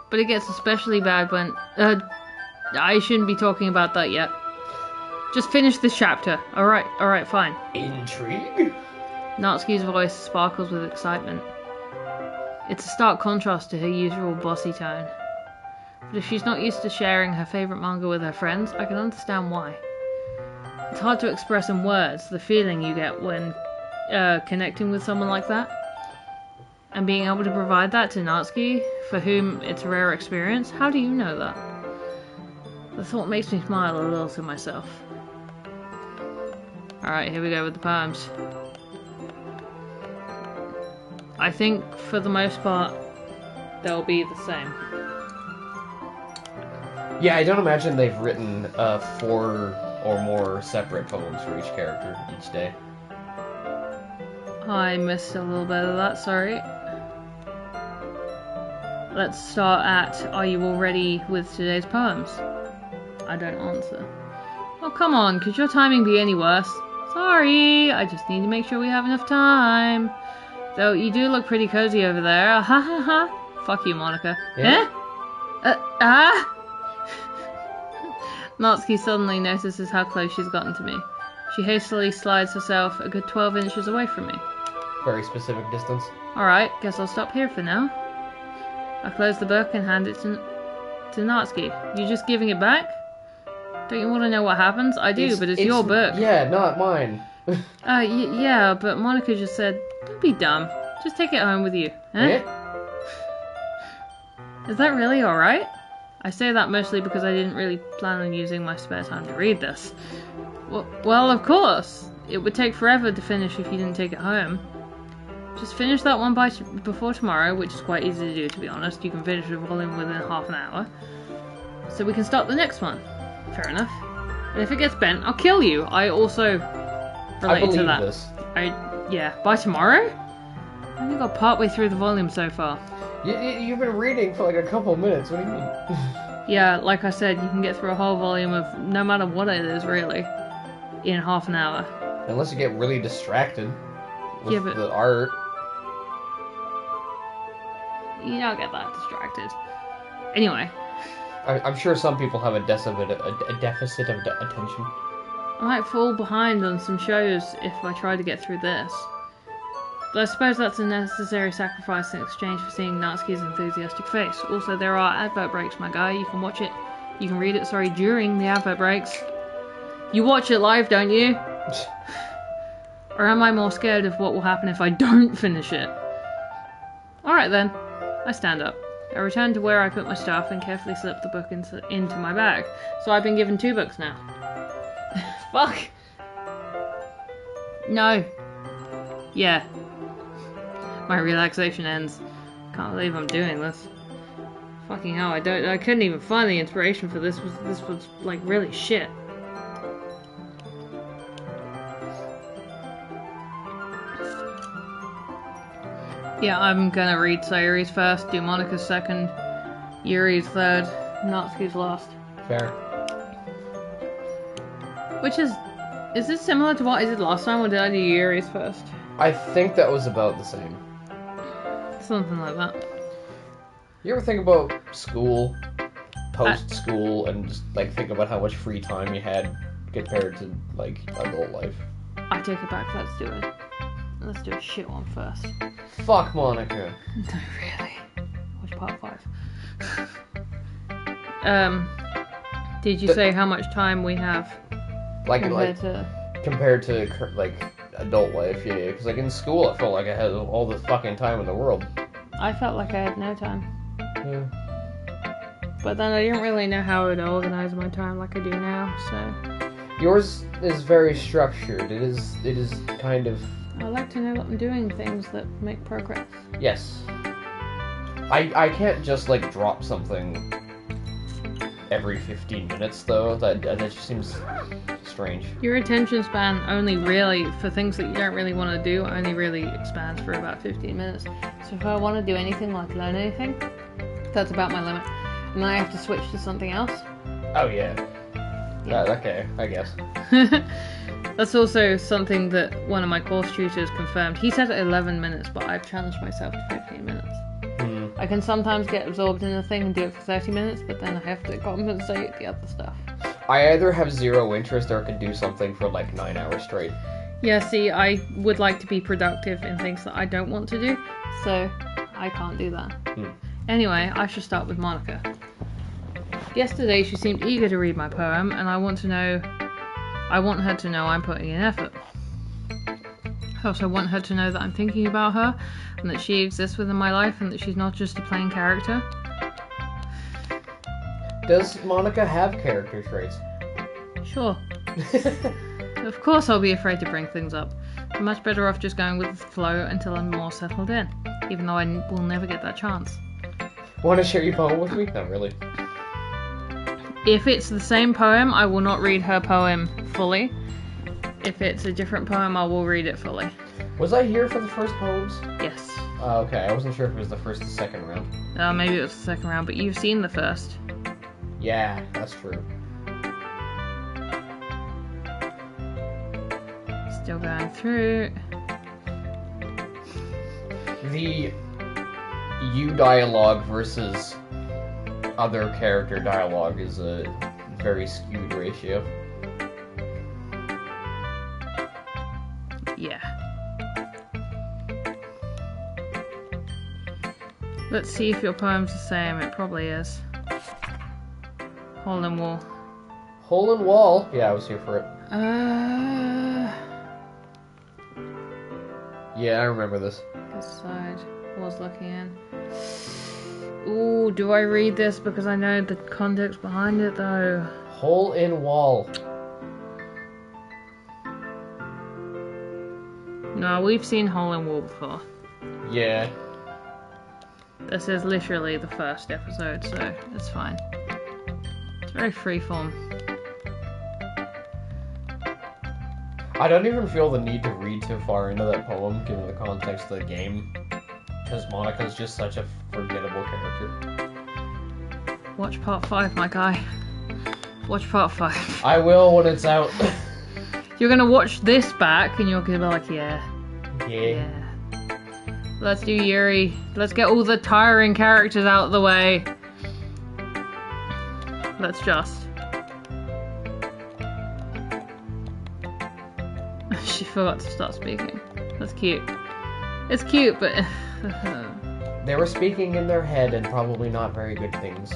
But it gets especially bad when... I shouldn't be talking about that yet. Just finish this chapter. Alright, fine. Intrigue? Natsuki's voice sparkles with excitement. It's a stark contrast to her usual bossy tone. But if she's not used to sharing her favourite manga with her friends, I can understand why. It's hard to express in words the feeling you get when connecting with someone like that. And being able to provide that to Natsuki, for whom it's a rare experience, how do you know that? The thought makes me smile a little to myself. Alright, here we go with the poems. I think, for the most part, they'll be the same. Yeah, I don't imagine they've written 4 or more separate poems for each character each day. I missed a little bit of that, sorry. Let's start at, are you all ready with today's poems? I don't answer. Oh, come on, could your timing be any worse? Sorry, I just need to make sure we have enough time. Though you do look pretty cozy over there. Ha ha ha. Fuck you, Monica. Yeah? Natsuki suddenly notices how close she's gotten to me. She hastily slides herself a good 12 inches away from me. Very specific distance. Alright, guess I'll stop here for now. I close the book and hand it to Natsuki. You just giving it back? Don't you want to know what happens? I do, but it's your book. Yeah, not mine. Yeah, but Monica just said, don't be dumb. Just take it home with you. Huh? Yeah? Is that really alright? I say that mostly because I didn't really plan on using my spare time to read this. Well, of course. It would take forever to finish if you didn't take it home. Just finish that one before tomorrow, which is quite easy to do, to be honest. You can finish the volume within half an hour. So we can start the next one. Fair enough. And if it gets bent, I'll kill you. I also relate to that. This. Yeah, by tomorrow? I only got partway through the volume so far. You've been reading for like a couple minutes. What do you mean? Yeah, like I said, you can get through a whole volume of no matter what it is, really, in half an hour. Unless you get really distracted with but the art. You don't get that distracted. Anyway. I'm sure some people have a deficit of attention. I might fall behind on some shows if I try to get through this. But I suppose that's a necessary sacrifice in exchange for seeing Natsuki's enthusiastic face. Also, there are advert breaks, my guy. You can watch it. You can read it, during the advert breaks. You watch it live, don't you? Or am I more scared of what will happen if I don't finish it? Alright then. I stand up. I return to where I put my stuff and carefully slip the book into my bag. So I've been given 2 books now. Fuck! No. Yeah. My relaxation ends. Can't believe I'm doing this. Fucking hell, I couldn't even find the inspiration for this. This was like really shit. Yeah, I'm gonna read Sayuri's first, do Monica's second, Yuri's third, Natsuki's last. Fair. Which is this similar to what I did last time, or did I do Yuri's first? I think that was about the same. Something like that. You ever think about school, post-school, and just like think about how much free time you had compared to like adult life? I take it back, let's do a shit one first. Fuck Monica. No, really. Watch part 5. Did you say how much time we have compared to like adult life? Yeah, because like in school I felt like I had all the fucking time in the world. I felt like I had no time. Yeah. But then I didn't really know how I would organize my time like I do now, so... Yours is very structured. It is kind of... I like to know that I'm doing things that make progress. Yes. I can't just like drop something every 15 minutes though. That just seems strange. Your attention span only really, for things that you don't really want to do, only really expands for about 15 minutes. So if I want to do anything like learn anything, that's about my limit. And then I have to switch to something else. Oh yeah. Okay, I guess. That's also something that one of my course tutors confirmed. He said 11 minutes, but I've challenged myself to 15 minutes. I can sometimes get absorbed in a thing and do it for 30 minutes, but then I have to compensate the other stuff. I either have zero interest or can do something for like 9 hours straight. Yeah, see, I would like to be productive in things that I don't want to do, so I can't do that. Anyway, I should start with Monica. Yesterday she seemed eager to read my poem, and I want her to know I'm putting in effort. I also want her to know that I'm thinking about her, and that she exists within my life, and that she's not just a plain character. Does Monica have character traits? Sure. Of course I'll be afraid to bring things up. I'm much better off just going with the flow until I'm more settled in, even though I will never get that chance. Want to share your poem with me? Not really. If it's the same poem, I will not read her poem fully. If it's a different poem, I will read it fully. Was I here for the first poems? Yes. Okay, I wasn't sure if it was the first or second round. Maybe it was the second round, but you've seen the first. Yeah, that's true. Still going through. The you dialogue versus other character dialogue is a very skewed ratio. Yeah. Let's see if your poem's the same. It probably is. Hole in Wall. Hole in wall. Yeah, I was here for it. Yeah, I remember this. This side. Was looking in. Ooh, do I read this because I know the context behind it though? Hole in wall. No, we've seen Hole in Wall before. Yeah. This is literally the first episode, so it's fine. It's very freeform. I don't even feel the need to read too far into that poem, given the context of the game. Because Monica's just such a forgettable character. Watch part 5, my guy. Watch part 5. I will when it's out. You're gonna watch this back and you're gonna be like, yeah. Yeah. Let's do Yuri. Let's get all the tiring characters out of the way. Let's just. She forgot to start speaking. That's cute. It's cute, but... They were speaking in their head and probably not very good things.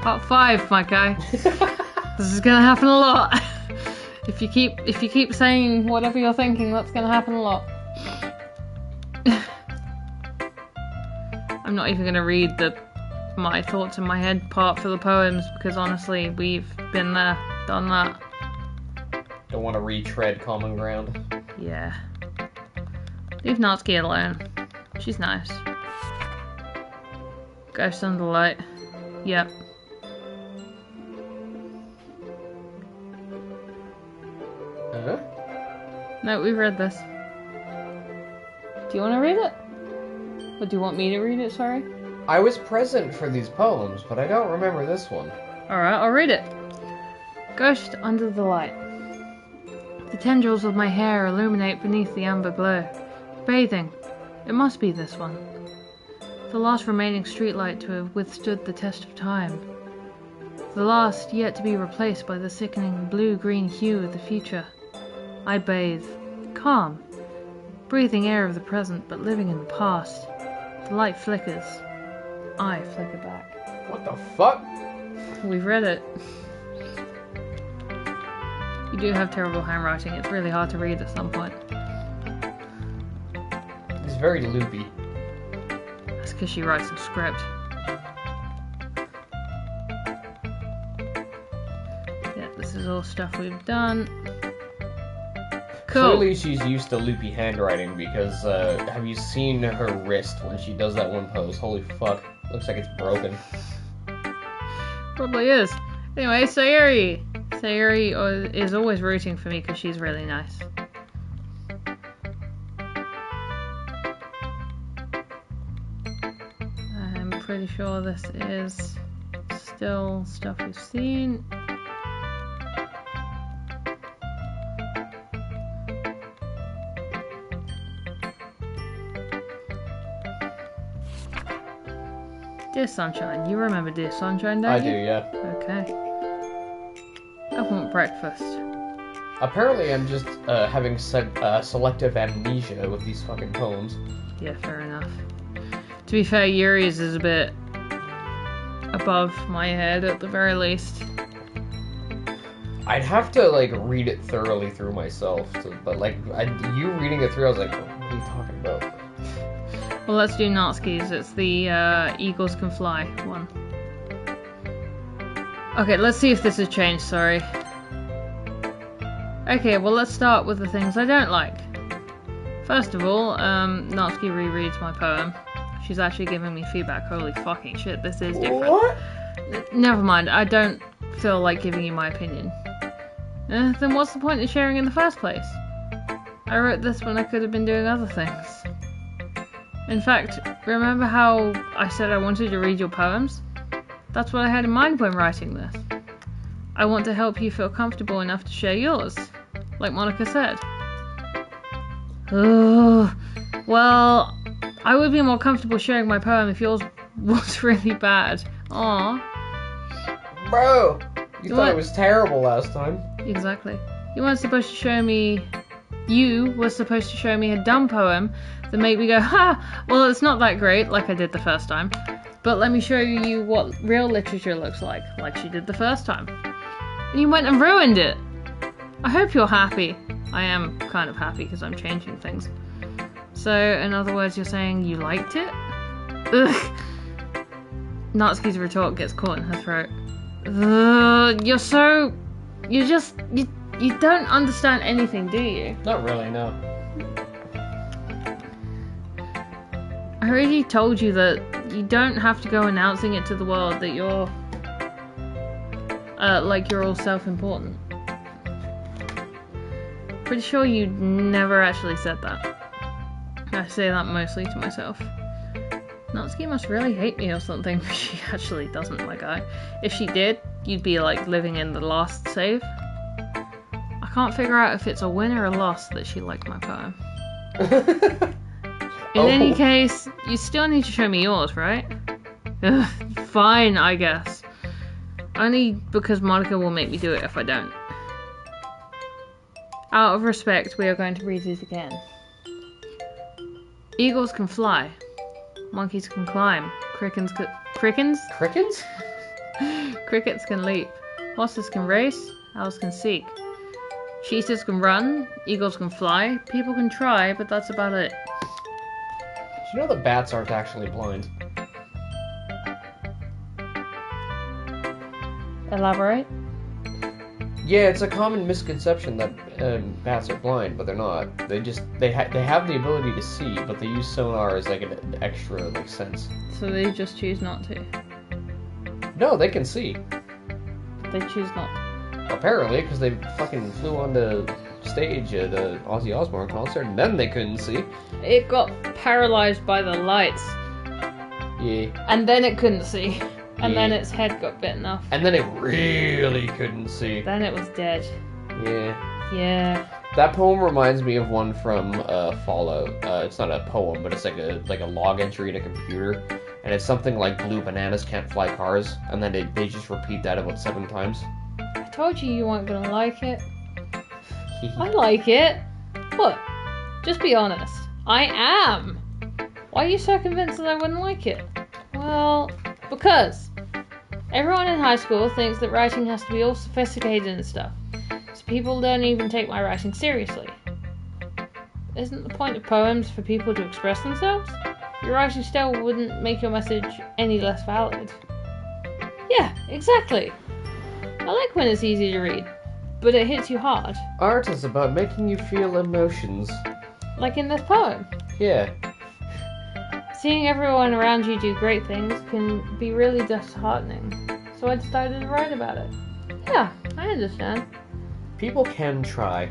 Part 5, my guy. This is gonna happen a lot. If you keep saying whatever you're thinking, that's gonna happen a lot. I'm not even gonna read the my thoughts in my head part for the poems because honestly, we've been there, done that. Don't want to retread common ground. Yeah. Leave Natsuki alone. She's nice. Ghost under the light. Yep. Huh? No, we've read this. Do you want to read it? Or do you want me to read it, sorry? I was present for these poems, but I don't remember this one. Alright, I'll read it. Ghost under the light. The tendrils of my hair illuminate beneath the amber glow. Bathing. It must be this one. The last remaining streetlight to have withstood the test of time. The last yet to be replaced by the sickening blue-green hue of the future. I bathe. Calm. Breathing air of the present, but living in the past. The light flickers. I flicker back. What the fuck? We've read it. You do have terrible handwriting. It's really hard to read at some point. It's very loopy. That's because she writes a script. Yeah, this is all stuff we've done. Cool. Clearly she's used to loopy handwriting because, have you seen her wrist when she does that one pose? Holy fuck. Looks like it's broken. Probably is. Anyway, Sayuri. Sayuri is always rooting for me because she's really nice. I'm pretty sure this is still stuff we've seen. Dear Sunshine. You remember Dear Sunshine, don't you? I do, yeah. Okay. I want breakfast. Apparently I'm just having selective amnesia with these fucking poems. Yeah, fair enough. To be fair, Yuri's is a bit above my head at the very least. I'd have to, like, read it thoroughly through myself, but, like, you reading it through, I was like, what are you talking about? Well, let's do Natsuki's. It's the Eagles Can Fly one. Okay, let's see if this has changed, sorry. Okay, well, let's start with the things I don't like. First of all, Natsuki rereads my poem. She's actually giving me feedback. Holy fucking shit, this is different. What? Never mind, I don't feel like giving you my opinion. Then what's the point in sharing in the first place? I wrote this when I could have been doing other things. In fact, remember how I said I wanted to read your poems? That's what I had in mind when writing this. I want to help you feel comfortable enough to share yours, like Monica said. Oh, well, I would be more comfortable sharing my poem if yours was really bad. Aww. Bro, you thought it was terrible last time. Exactly. You were supposed to show me a dumb poem that make me go, ha, well, it's not that great, like I did the first time, but let me show you what real literature looks like she did the first time. And you went and ruined it. I hope you're happy. I am kind of happy because I'm changing things. So, in other words, you're saying you liked it? Ugh. Natsuki's retort gets caught in her throat. Ugh, you don't understand anything, do you? Not really, no. I already told you that you don't have to go announcing it to the world that you're, like you're all self-important. Pretty sure you never actually said that. I say that mostly to myself. Natsuki must really hate me or something. She actually doesn't, my guy. If she did, you'd be like living in the last save. I can't figure out if it's a win or a loss that she liked my poem. In any case, you still need to show me yours, right? Ugh, fine, I guess. Only because Monica will make me do it if I don't. Out of respect, we are going to read it again. Eagles can fly. Monkeys can climb. Crickets? Crickets? Crickets can leap. Horses can race. Owls can seek. Cheetahs can run. Eagles can fly. People can try, but that's about it. Did you know that bats aren't actually blind? Elaborate? Yeah, it's a common misconception that bats are blind, but they're not. They have the ability to see, but they use sonar as like an extra like sense. So they just choose not to. No, they can see. They choose not to. Apparently, because they fucking flew on the stage at the Ozzy Osbourne concert, and then they couldn't see. It got paralyzed by the lights. Yeah. And then it couldn't see. And then its head got bitten off. And then it really couldn't see. Then it was dead. Yeah. Yeah. That poem reminds me of one from Fallout. It's not a poem, but it's like a log entry in a computer. And it's something like blue bananas can't fly cars. And then they just repeat that about 7 times. I told you weren't gonna like it. I like it. What? Just be honest. I am. Why are you so convinced that I wouldn't like it? Well, because everyone in high school thinks that writing has to be all sophisticated and stuff. So people don't even take my writing seriously. Isn't the point of poems for people to express themselves? Your writing style wouldn't make your message any less valid. Yeah, exactly. I like when it's easy to read, but it hits you hard. Art is about making you feel emotions. Like in this poem. Yeah. Seeing everyone around you do great things can be really disheartening. So I decided to write about it. Yeah, I understand. People can try.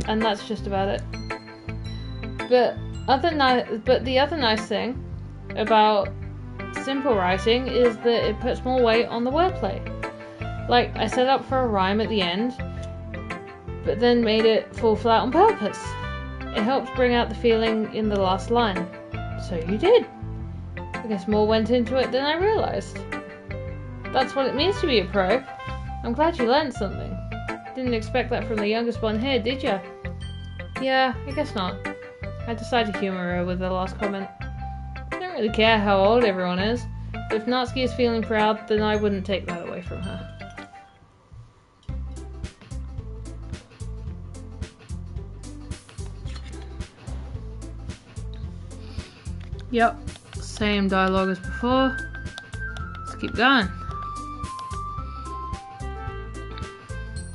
And that's just about it. But the other nice thing about simple writing is that it puts more weight on the wordplay. Like, I set up for a rhyme at the end, but then made it fall flat on purpose. It helps bring out the feeling in the last line. So you did. I guess more went into it than I realized. That's what it means to be a pro. I'm glad you learned something. Didn't expect that from the youngest one here, did ya? Yeah, I guess not. I decided to humor her with the last comment. I don't really care how old everyone is, but if Natsuki is feeling proud, then I wouldn't take that away from her. Yep, same dialogue as before. Let's keep going.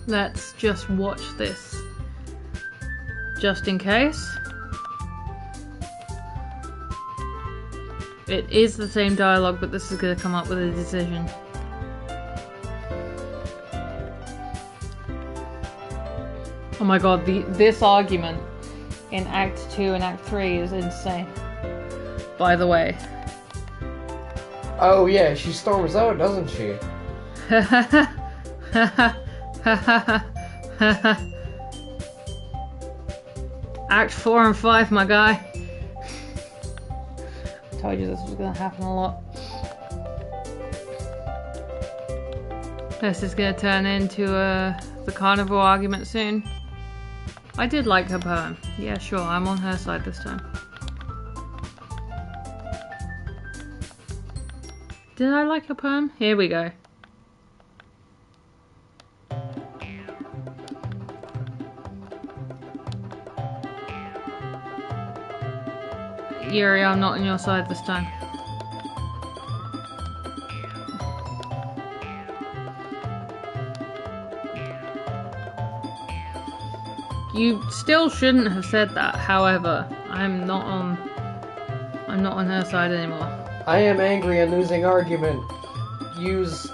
Let's just watch this. Just in case. It is the same dialogue, but this is going to come up with a decision. Oh my god, this argument in Act 2 and Act 3 is insane. By the way. Oh yeah, she storms out, doesn't she? Act 4 and 5, my guy. I told you this was going to happen a lot. This is going to turn into the carnivore argument soon. I did like her poem. Yeah, sure, I'm on her side this time. Did I like her poem? Here we go. Yuri, I'm not on your side this time. You still shouldn't have said that. However, I'm not on her side anymore. I am angry and losing argument. Use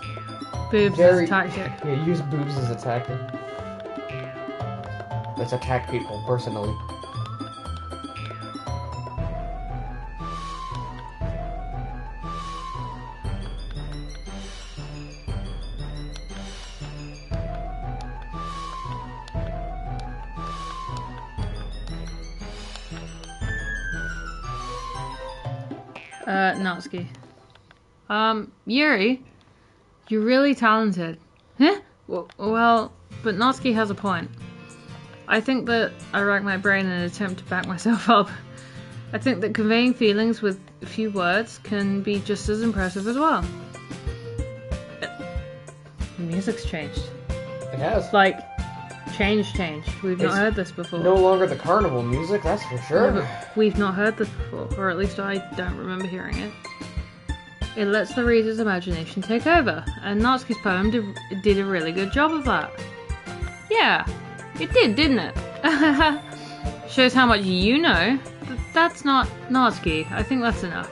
boobs as a tactic. Yeah, use boobs as a tactic. Let's attack people personally. Natsuki. Yuri, you're really talented. Huh? Well, but Natsuki has a point. I think that I rack my brain in an attempt to back myself up. I think that conveying feelings with a few words can be just as impressive as well. The music's changed. It has. Like, changed. We've not heard this before. No longer the carnival music, that's for sure. No, but we've not heard this before, or at least I don't remember hearing it. It lets the reader's imagination take over, and Natsuki's poem did a really good job of that. Yeah, it did, didn't it? Shows how much you know. That's not Natsuki. I think that's enough.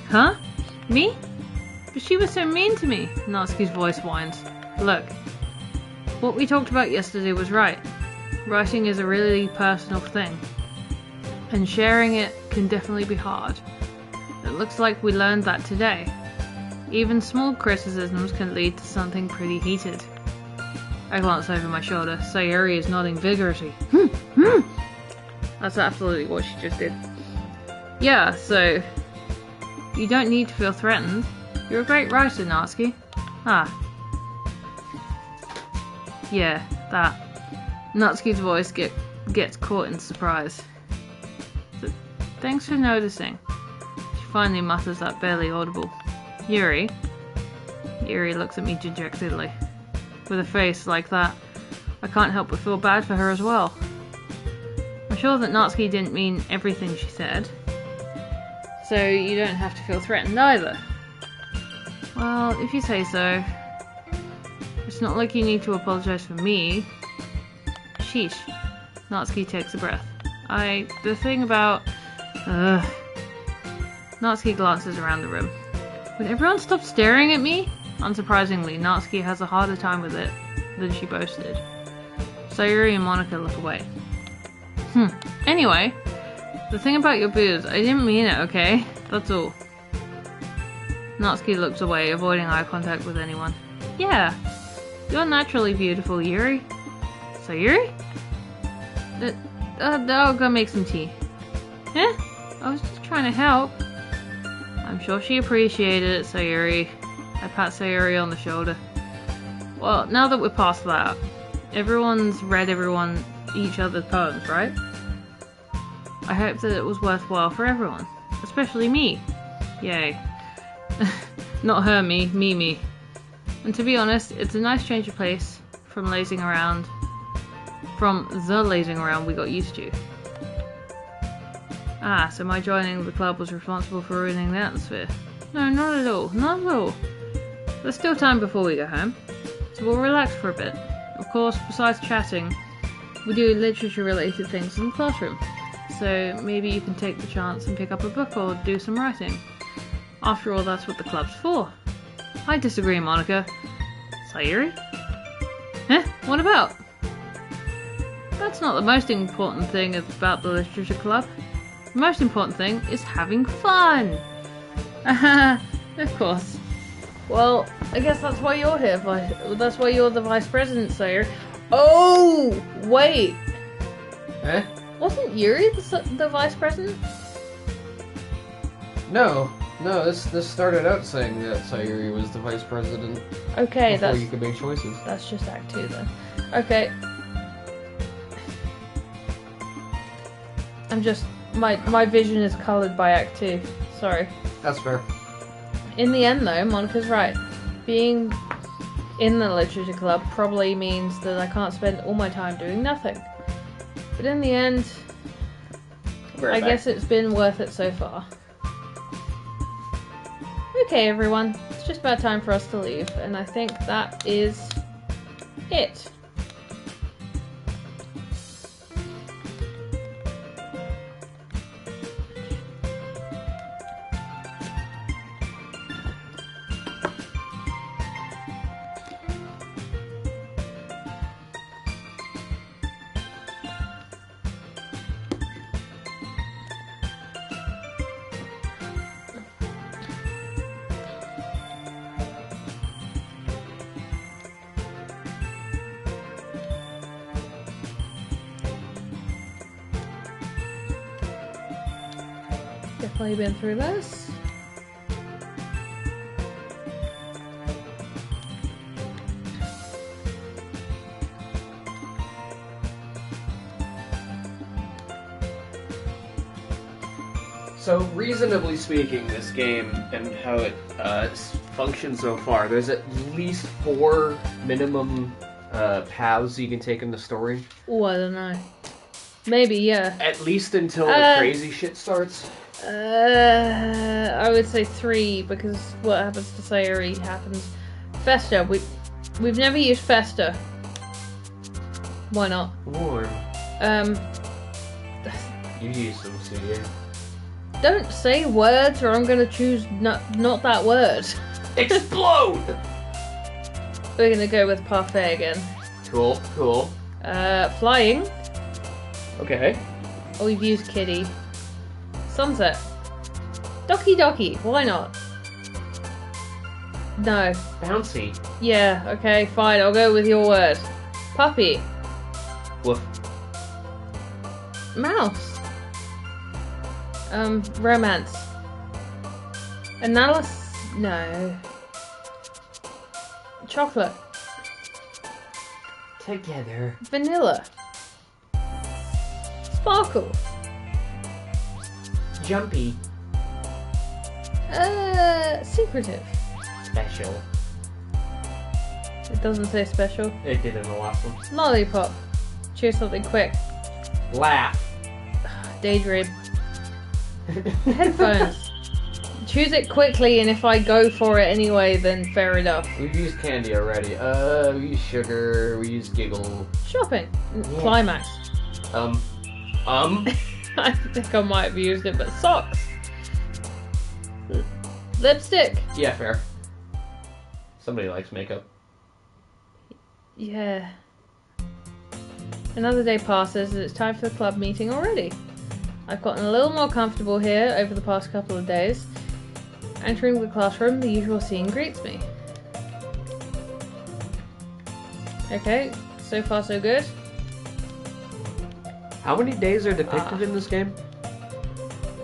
Huh? Me? But she was so mean to me, Natsuki's voice whines. Look, what we talked about yesterday was right. Writing is a really personal thing, and sharing it can definitely be hard. It looks like we learned that today. Even small criticisms can lead to something pretty heated. I glance over my shoulder. Sayuri is nodding vigorously. That's absolutely what she just did. Yeah, so you don't need to feel threatened. You're a great writer, Natsuki. Ah. Yeah, that. Natsuki's voice gets caught in surprise. Thanks for noticing. She finally mutters that barely audible. Yuri? Yuri looks at me dejectedly. With a face like that, I can't help but feel bad for her as well. I'm sure that Natsuki didn't mean everything she said, so you don't have to feel threatened either. Well, if you say so. It's not like you need to apologize for me. Sheesh. Natsuki takes a breath. The thing about... Natsuki glances around the room. Would everyone stop staring at me? Unsurprisingly, Natsuki has a harder time with it than she boasted. Sayuri and Monika look away. Anyway, the thing about your boobs, I didn't mean it, okay? That's all. Natsuki looks away, avoiding eye contact with anyone. Yeah, you're naturally beautiful, Yuri. Sayuri? I'll go make some tea. Huh? I was just trying to help. I'm sure she appreciated it, Sayuri. I pat Sayuri on the shoulder. Well, now that we're past that, everyone's read each other's poems, right? I hope that it was worthwhile for everyone, especially me. Yay. Not her, me. And to be honest, it's a nice change of pace from the lazing around we got used to. Ah, so my joining the club was responsible for ruining the atmosphere. No, not at all. There's still time before we go home, so we'll relax for a bit. Of course, besides chatting, we do literature-related things in the classroom, so maybe you can take the chance and pick up a book or do some writing. After all, that's what the club's for. I disagree, Monika. Sayuri? Huh? What about? That's not the most important thing about the literature club. The most important thing is having fun. Of course. Well, I guess that's why you're here. That's why you're the vice president, Sayuri. Oh, wait. Eh? Wasn't Yuri the vice president? No, this started out saying that Sayuri was the vice president. Okay, before you could make choices. That's just Act 2 then. Okay. I'm just... My vision is coloured by Act 2. Sorry. That's fair. In the end, though, Monica's right. Being in the literature club probably means that I can't spend all my time doing nothing. But in the end, I guess it's been worth it so far. Okay, everyone. It's just about time for us to leave, and I think that is it. Definitely been through this. So, reasonably speaking, this game and how it functions so far, there's at least 4 minimum paths you can take in the story. Oh, I don't know. Maybe, yeah. At least until the crazy shit starts. I would say 3, because what happens to Sayuri happens. Festa, we've never used Festa. Why not? Warm. You use them, so yeah. Don't say words or I'm gonna choose not that word. Explode! We're gonna go with parfait again. Cool, cool. Flying. Okay. Oh, we've used kitty. Sunset. Doki, why not? No. Bouncy. Yeah, okay, fine, I'll go with your word. Puppy. Woof. Mouse. Romance. Analysis. No. Chocolate. Together. Vanilla. Sparkle. Jumpy. Secretive. Special. It doesn't say special. It did in the last one. Lollipop. Choose something quick. Laugh. Daydream. Headphones. Choose it quickly, and if I go for it anyway, then fair enough. We've used candy already. We used sugar. We used giggle. Shopping. Yeah. Climax. I think I might have used it, but socks. Lipstick. Yeah, fair. Somebody likes makeup. Yeah. Another day passes and it's time for the club meeting already. I've gotten a little more comfortable here over the past couple of days. Entering the classroom, the usual scene greets me. Okay, so far so good. How many days are depicted in this game?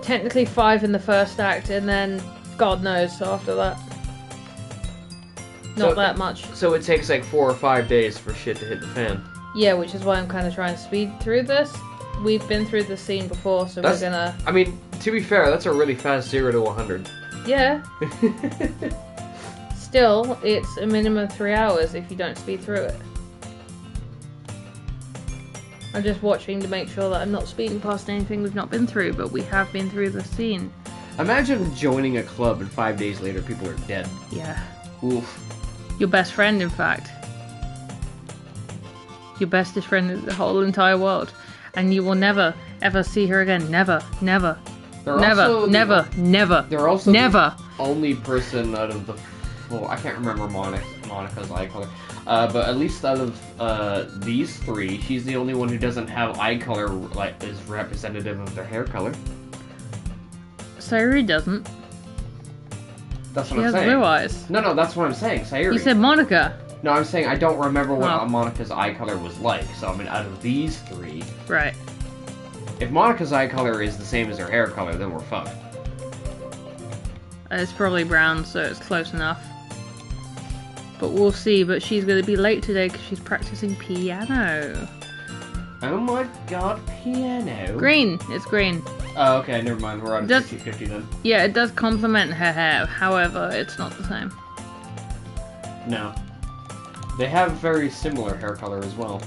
Technically 5 in the first act, and then God knows after that. Not that much. So it takes like 4 or 5 days for shit to hit the fan. Yeah, which is why I'm kind of trying to speed through this. We've been through this scene before, so we're gonna... I mean, to be fair, that's a really fast 0 to 100. Yeah. Still, it's a minimum of 3 hours if you don't speed through it. I'm just watching to make sure that I'm not speeding past anything we've not been through, but we have been through the scene. Imagine joining a club and 5 days later people are dead. Yeah. Oof. Your best friend, in fact. Your bestest friend in the whole entire world. And you will never, ever see her again. Never, never. They're never, never, never. They're also never. The only person out of the four, I can't remember Monica's eye color, but at least out of these 3, she's the only one who doesn't have eye color like is representative of their hair color. Sayuri doesn't. That's what she I'm saying. She has blue eyes. No, that's what I'm saying. Sayuri. You said Monica. No, I'm saying I don't remember what Monica's eye color was like. So I mean, out of these 3, right? If Monica's eye color is the same as her hair color, then we're fucked. It's probably brown, so it's close enough. But we'll see. But she's going to be late today because she's practicing piano. Oh my god, piano. Green. It's green. Oh, okay, never mind. We're on 50-50 then. Yeah, it does complement her hair. However, it's not the same. No. They have very similar hair color as well.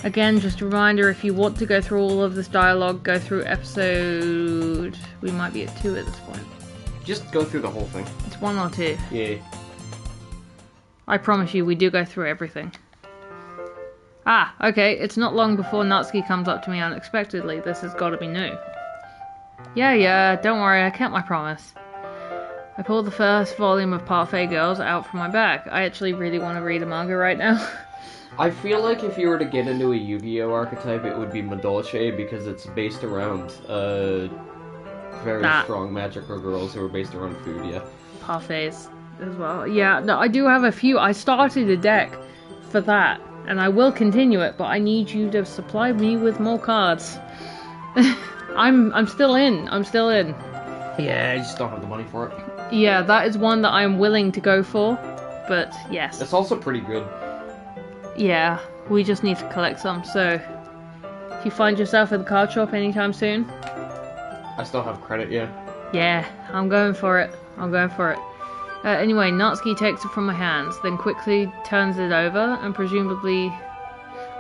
Again, just a reminder, if you want to go through all of this dialogue, go through episode... We might be at 2 at this point. Just go through the whole thing. It's 1 or 2. Yeah. I promise you, we do go through everything. Ah, okay, it's not long before Natsuki comes up to me unexpectedly. This has got to be new. Yeah, don't worry, I kept my promise. I pulled the first volume of Parfait Girls out from my bag. I actually really want to read a manga right now. I feel like if you were to get into a Yu-Gi-Oh archetype, it would be Madolche, because it's based around very strong magical girls who are based around food, yeah. Parfaits as well. Yeah, no, I do have a few. I started a deck for that, and I will continue it, but I need you to supply me with more cards. I'm still in. Yeah, I just don't have the money for it. Yeah, that is one that I'm willing to go for, but yes. It's also pretty good. Yeah, we just need to collect some, so if you find yourself at the card shop anytime soon... I still have credit, yeah. Yeah, I'm going for it. Anyway, Natsuki takes it from my hands, then quickly turns it over, and presumably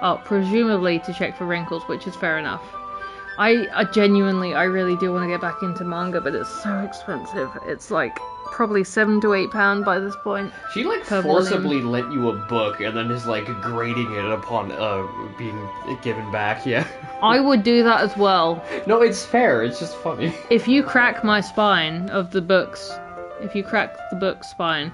to check for wrinkles, which is fair enough. I genuinely, I really do want to get back into manga, but it's so expensive. It's like probably £7 to £8 by this point. She like forcibly lent you a book and then is like grading it upon being given back. Yeah. I would do that as well. No, it's fair. It's just funny. If you crack my spine of the books, if you crack the book's spine.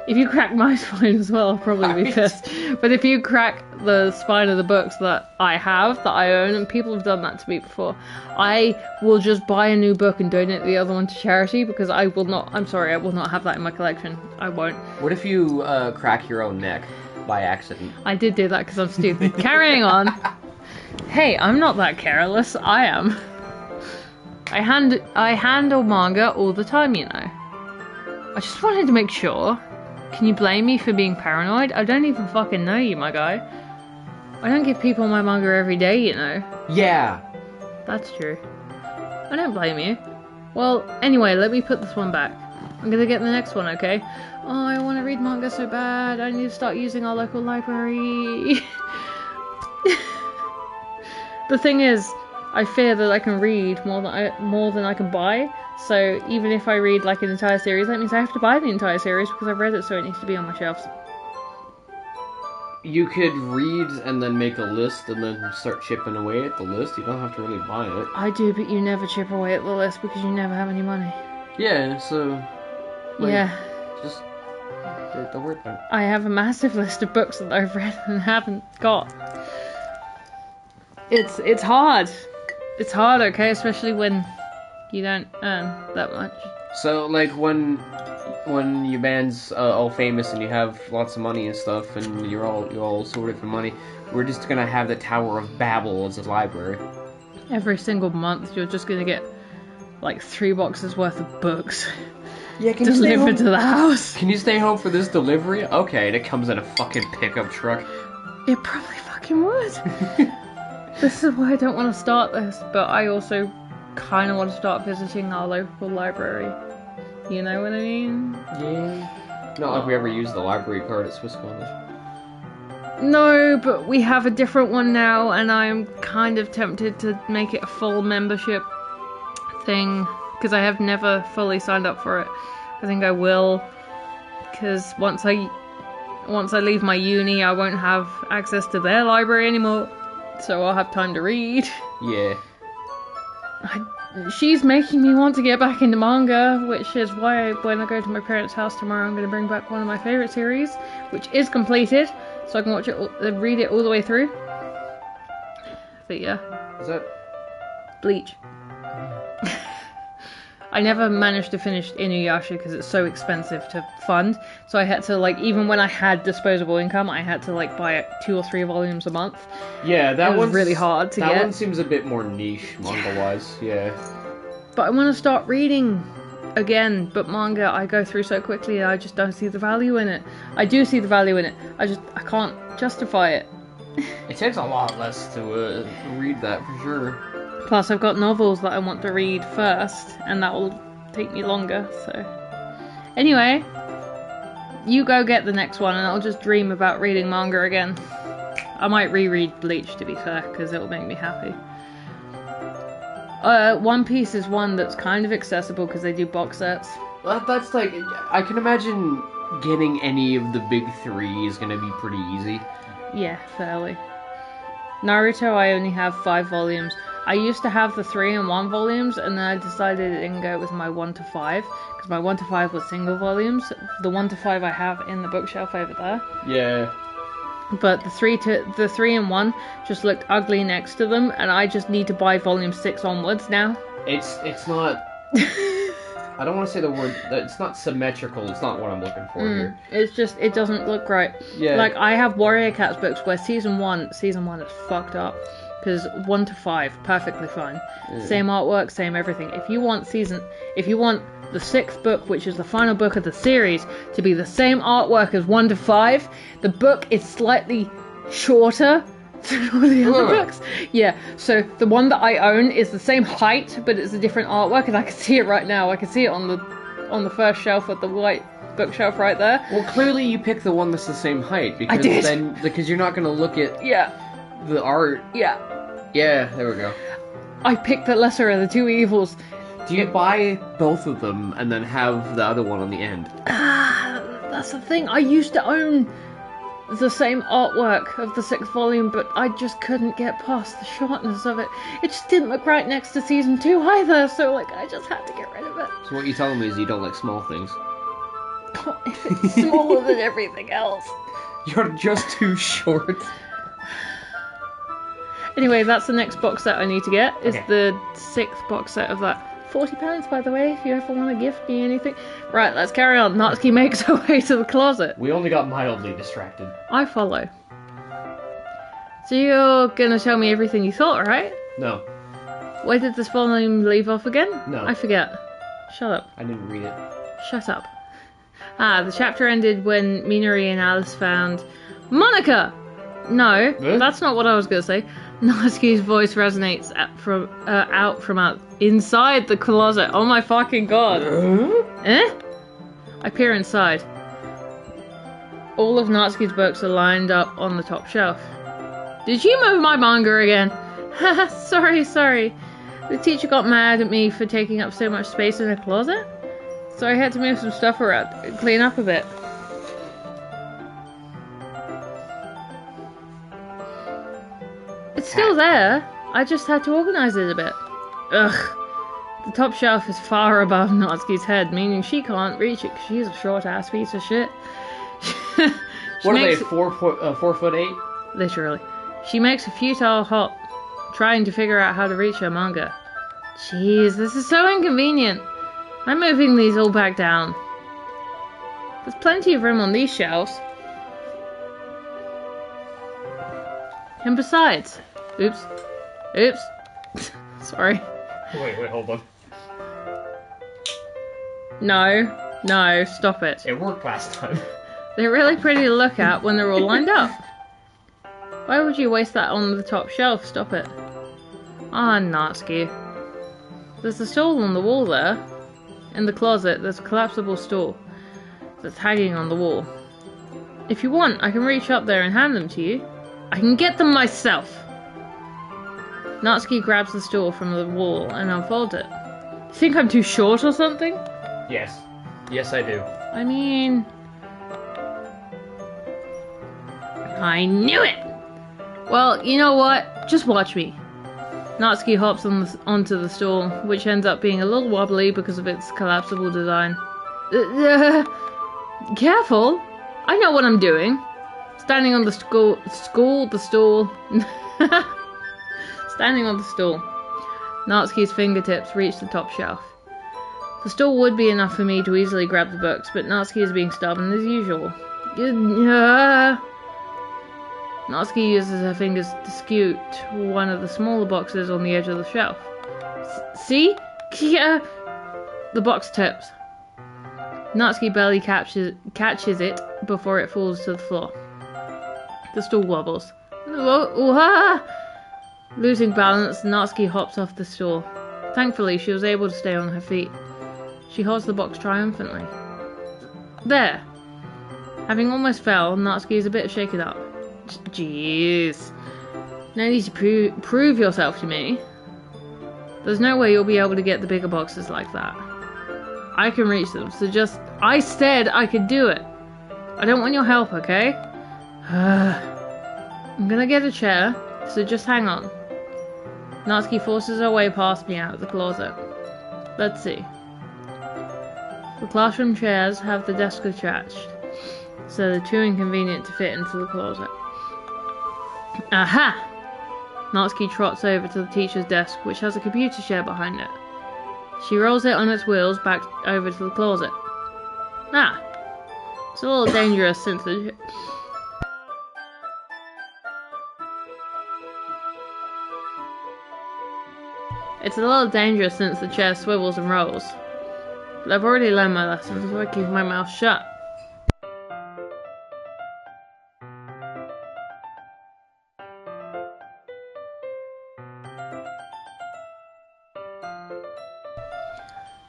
If you crack my spine as well, I'll probably be pissed. But if you crack the spine of the books that I have, that I own, and people have done that to me before, I will just buy a new book and donate the other one to charity, because I will not have that in my collection. I won't. What if you crack your own neck by accident? I did do that because I'm stupid. Carrying on. Hey, I'm not that careless. I am. I handle manga all the time, you know. I just wanted to make sure. Can you blame me for being paranoid? I don't even fucking know you, my guy. I don't give people my manga every day, you know. Yeah. That's true. I don't blame you. Well, anyway, let me put this one back. I'm gonna get the next one, okay? Oh, I want to read manga so bad. I need to start using our local library. The thing is, I fear that I can read more than I can buy. So even if I read like an entire series, that means I have to buy the entire series because I've read it, so it needs to be on my shelves. You could read and then make a list and then start chipping away at the list. You don't have to really buy it. I do, but you never chip away at the list because you never have any money. Yeah, so... like, yeah. Just... don't worry about it. I have a massive list of books that I've read and haven't got. It's hard. It's hard, okay? Especially when you don't earn that much. So, like, when your band's all famous and you have lots of money and stuff, and you're all sorted for money, we're just gonna have the Tower of Babel as a library. Every single month, you're just gonna get like 3 boxes worth of books. Yeah, can delivered to the house. Can you stay home for this delivery? Okay, and it comes in a fucking pickup truck. It probably fucking would. This is why I don't want to start this, but I also kind of want to start visiting our local library. You know what I mean? Yeah. Not like we ever used the library card at Swiss College. No, but we have a different one now, and I'm kind of tempted to make it a full membership thing, because I have never fully signed up for it. I think I will, because once I leave my uni, I won't have access to their library anymore. So I'll have time to read. Yeah. She's making me want to get back into manga, which is why when I go to my parents' house tomorrow, I'm going to bring back one of my favourite series, which is completed, so I can watch it, read it all the way through. But yeah. Is that... Bleach. I never managed to finish Inuyasha because it's so expensive to fund. So I had to, like, even when I had disposable income, I had to, like, buy 2 or 3 volumes a month. Yeah, that was really hard to get. That one seems a bit more niche, manga-wise, yeah. But I want to start reading again, but manga I go through so quickly, I just don't see the value in it. I do see the value in it. I can't justify it. It takes a lot less to read that for sure. Plus, I've got novels that I want to read first, and that will take me longer, so... Anyway, you go get the next one, and I'll just dream about reading manga again. I might reread Bleach, to be fair, because it'll make me happy. One Piece is one that's kind of accessible, because they do box sets. Well, that's like... I can imagine getting any of the big three is gonna be pretty easy. Yeah, fairly. Naruto, I only have 5 volumes. I used to have the 3-in-1 volumes, and then I decided it didn't go with my 1 to 5, because my 1 to 5 was single volumes. The 1 to 5 I have in the bookshelf over there. Yeah. But the 3-in-1 just looked ugly next to them, and I just need to buy volume 6 onwards now. It's not... I don't want to say the word... It's not symmetrical. It's not what I'm looking for here. It's just... It doesn't look right. Yeah. Like, I have Warrior Cats books where season 1 is fucked up. Because 1 to 5, perfectly fine. Same artwork, same everything. If you want the 6th book, which is the final book of the series, to be the same artwork as 1 to 5, the book is slightly shorter than all the other books. Yeah, so the one that I own is the same height, but it's a different artwork, and I can see it right now. I can see it on the first shelf with the white bookshelf right there. Well, clearly you picked the one that's the same height, because I did. then because you're not going to look at the art. Yeah, there we go. I picked the lesser of the two evils. Do you buy both of them and then have the other one on the end? That's the thing. I used to own the same artwork of the 6th volume, but I just couldn't get past the shortness of it. It just didn't look right next to season 2 either, so like I just had to get rid of it. So what you're telling me is you don't like small things? If it's smaller than everything else. You're just too short. Anyway, that's the next box set I need to get, is the 6th box set of that. £40, by the way, if you ever want to gift me anything. Right, let's carry on. Natsuki makes her way to the closet. We only got mildly distracted. I follow. So you're gonna tell me everything you thought, right? No. Where did this volume leave off again? No. I forget. Shut up. I didn't read it. Shut up. The chapter ended when Minori and Alice found Monica! No, that's not what I was gonna say. Natsuki's voice resonates out from inside the closet. Oh my fucking god. I peer inside. All of Natsuki's books are lined up on the top shelf. Did you move my manga again? Haha, sorry. The teacher got mad at me for taking up so much space in her closet, so I had to move some stuff around, clean up a bit. It's still there. I just had to organize it a bit. Ugh. The top shelf is far above Natsuki's head, meaning she can't reach it because she's a short-ass piece of shit. What are they, 4'8"? Literally. She makes a futile hop, trying to figure out how to reach her manga. Jeez, this is so inconvenient. I'm moving these all back down. There's plenty of room on these shelves. And besides... Oops. Sorry. Wait, hold on. No, stop it. It worked last time. They're really pretty to look at when they're all lined up. Why would you waste that on the top shelf? Stop it. Ah, Natsuki. There's a stool on the wall there. In the closet, there's a collapsible stool that's hanging on the wall. If you want, I can reach up there and hand them to you. I can get them myself. Natsuki grabs the stool from the wall and unfolds it. You think I'm too short or something? Yes. Yes, I do. I mean... I knew it! Well, you know what? Just watch me. Natsuki hops onto the stool, which ends up being a little wobbly because of its collapsible design. Careful! I know what I'm doing. Standing on the stool. Standing on the stool. Natsuki's fingertips reach the top shelf. The stool would be enough for me to easily grab the books, but Natsuki is being stubborn as usual. Natsuki uses her fingers to scoot one of the smaller boxes on the edge of the shelf. See? The box tips. Natsuki barely catches it before it falls to the floor. The stool wobbles. Losing balance, Natsuki hops off the stool. Thankfully, she was able to stay on her feet. She holds the box triumphantly. There! Having almost fell, Natsuki is a bit shaken up. Jeez. No need to prove yourself to me. There's no way you'll be able to get the bigger boxes like that. I can reach them, so just... I said I could do it! I don't want your help, okay? I'm gonna get a chair, so just hang on. Natsuki forces her way past me out of the closet. Let's see. The classroom chairs have the desk attached, so they're too inconvenient to fit into the closet. Aha! Natsuki trots over to the teacher's desk, which has a computer chair behind it. She rolls it on its wheels back over to the closet. Ah! It's a little dangerous since the... It's a little dangerous since the chair swivels and rolls. But I've already learned my lessons, so I keep my mouth shut.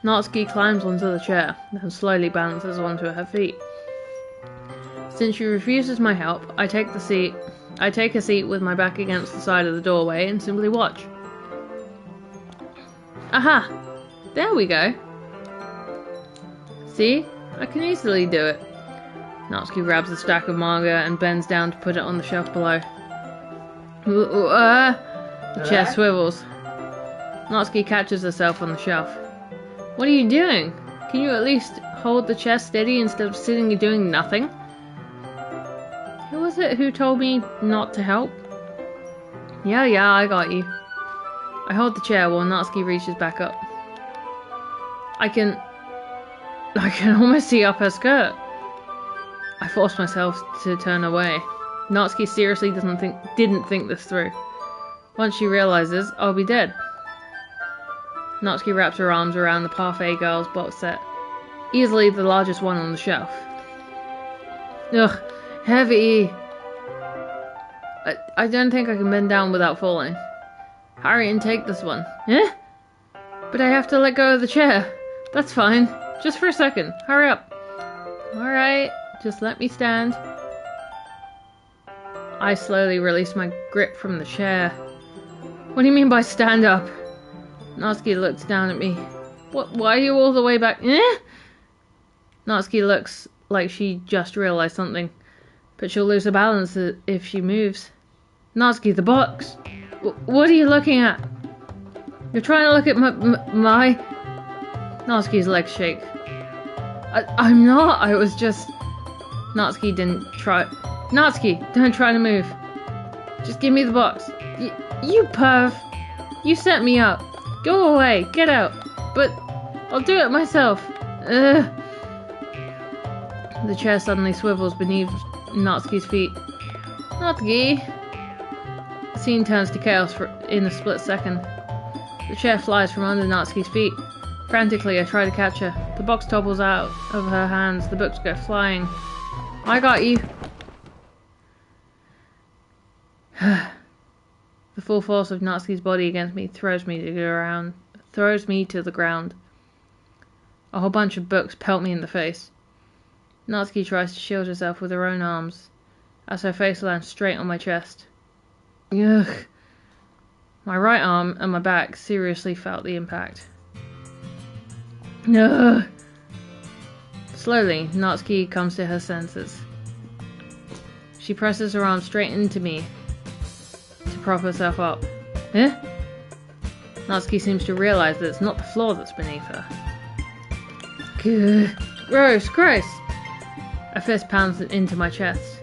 Natsuki climbs onto the chair, then slowly balances onto her feet. Since she refuses my help, I take a seat with my back against the side of the doorway and simply watch. Aha! There we go. See? I can easily do it. Natsuki grabs a stack of manga and bends down to put it on the shelf below. The chair swivels. Natsuki catches herself on the shelf. What are you doing? Can you at least hold the chair steady instead of sitting and doing nothing? Who was it who told me not to help? Yeah, I got you. I hold the chair while Natsuki reaches back up. I can almost see up her skirt. I force myself to turn away. Natsuki seriously didn't think this through. Once she realizes, I'll be dead. Natsuki wraps her arms around the Parfait Girls box set, easily the largest one on the shelf. Ugh, heavy! I don't think I can bend down without falling. Hurry and take this one. Eh? But I have to let go of the chair. That's fine. Just for a second. Hurry up. Alright, just let me stand. I slowly release my grip from the chair. What do you mean by stand up? Natsuki looks down at me. Why are you all the way back? Eh? Natsuki looks like she just realized something. But she'll lose her balance if she moves. Natsuki, the box! What are you looking at? You're trying to look at my... Natsuki's legs shake. I'm not, I was just... Natsuki didn't try... Natsuki, don't try to move. Just give me the box. You perv! You set me up. Go away, get out. But I'll do it myself. Ugh. The chair suddenly swivels beneath Natsuki's feet. Natsuki! The scene turns to chaos in a split second. The chair flies from under Natsuki's feet. Frantically, I try to catch her. The box topples out of her hands. The books go flying. I got you. The full force of Natsuki's body against me throws me to the ground. A whole bunch of books pelt me in the face. Natsuki tries to shield herself with her own arms, as her face lands straight on my chest. Ugh. My right arm and my back seriously felt the impact. Ugh. Slowly, Natsuki comes to her senses. She presses her arm straight into me to prop herself up. Eh? Natsuki seems to realize that it's not the floor that's beneath her. Gah. Gross! A fist pounds into my chest.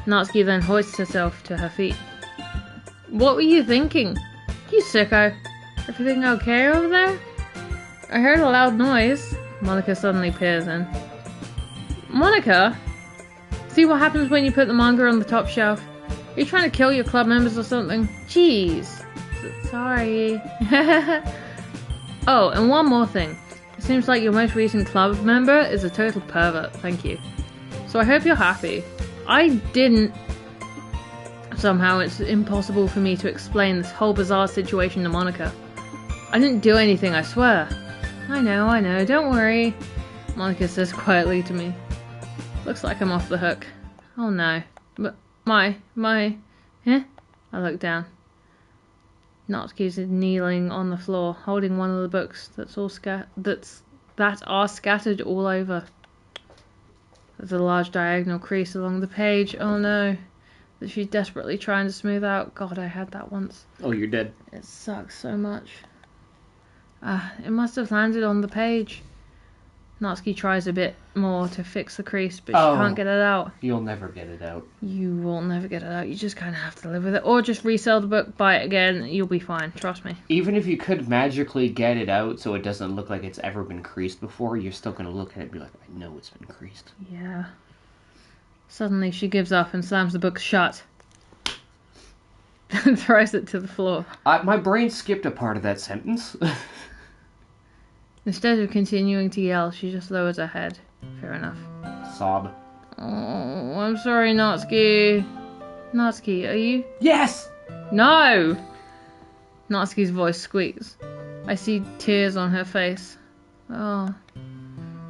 Natsuki then hoists herself to her feet. What were you thinking? You sicko. Everything okay over there? I heard a loud noise. Monica suddenly peers in. Monica? See what happens when you put the manga on the top shelf? Are you trying to kill your club members or something? Jeez. Sorry. Oh, and one more thing. It seems like your most recent club member is a total pervert. Thank you. So I hope you're happy. I didn't... Somehow it's impossible for me to explain this whole bizarre situation to Monica. I didn't do anything, I swear. I know, don't worry, Monica says quietly to me. Looks like I'm off the hook. Oh no. But my... Huh? I look down. Natsuki's kneeling on the floor, holding one of the books that are scattered all over. There's a large diagonal crease along the page. Oh no. That she's desperately trying to smooth out. God, I had that once. Oh, you're dead. It sucks so much. It must have landed on the page. Natsuki tries a bit more to fix the crease, but she can't get it out. You'll never get it out. You will never get it out. You just kind of have to live with it. Or just resell the book, buy it again. You'll be fine. Trust me. Even if you could magically get it out so it doesn't look like it's ever been creased before, you're still going to look at it and be like, I know it's been creased. Yeah. Suddenly she gives up and slams the book shut. And throws it to the floor. My brain skipped a part of that sentence. Instead of continuing to yell, she just lowers her head. Fair enough. Sob. Oh, I'm sorry, Natsuki. Natsuki, are you? Yes! No! Natsuki's voice squeaks. I see tears on her face. Oh.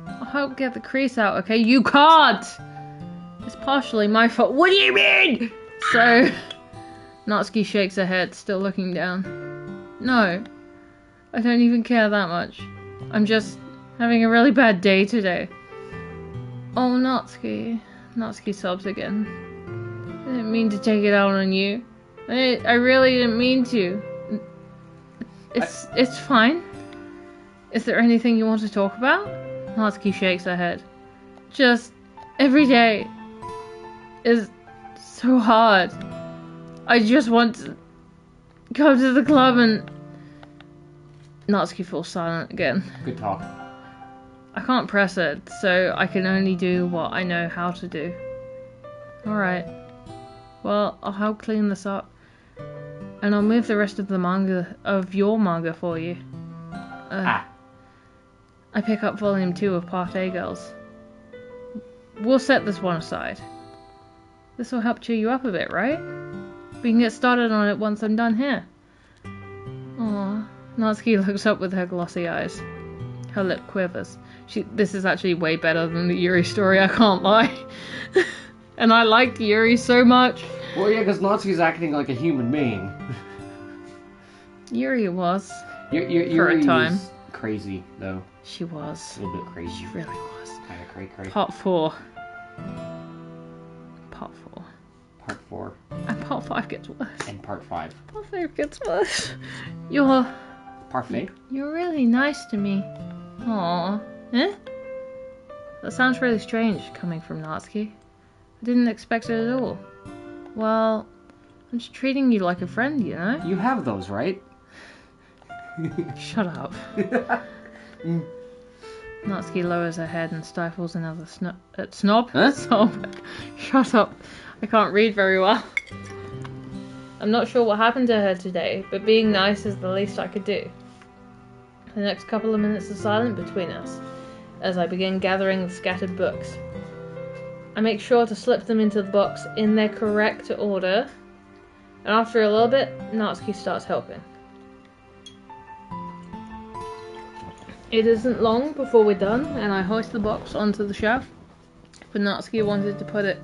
I'll help get the crease out, okay? You can't! It's partially my fault. What do you mean? So, Natsuki shakes her head, still looking down. No. I don't even care that much. I'm just having a really bad day today. Oh, Natsuki. Natsuki sobs again. I didn't mean to take it out on you. I really didn't mean to. It's fine. Is there anything you want to talk about? Natsuki shakes her head. Just every day is so hard. I just want to go to the club and... Natsuki falls silent again. Good talk. I can't press it, so I can only do what I know how to do. Alright. Well, I'll help clean this up. And I'll move the rest of your manga for you. I pick up volume 2 of Part A Girls. We'll set this one aside. This will help cheer you up a bit, right? We can get started on it once I'm done here. Aww. Natsuki looks up with her glossy eyes. Her lip quivers. This is actually way better than the Yuri story, I can't lie. And I liked Yuri so much. Well, yeah, because Natsuki's acting like a human being. Yuri was. Yuri for a time. Was crazy, though. She was. A little bit crazy. She really was. Kind of cray-cray. Part 4. Part 4. Part 4. And Part 5 gets worse. And Part 5. Part 5 gets worse. You're really nice to me. Aww. Eh? That sounds really strange coming from Natsuki. I didn't expect it at all. Well, I'm just treating you like a friend, you know? You have those, right? Shut up. Natsuki lowers her head and stifles another snob? Huh? Sob. Shut up. I can't read very well. I'm not sure what happened to her today, but being nice is the least I could do. The next couple of minutes are silent between us, as I begin gathering the scattered books. I make sure to slip them into the box in their correct order, and after a little bit, Natsuki starts helping. It isn't long before we're done, and I hoist the box onto the shelf, but Natsuki wanted to put it...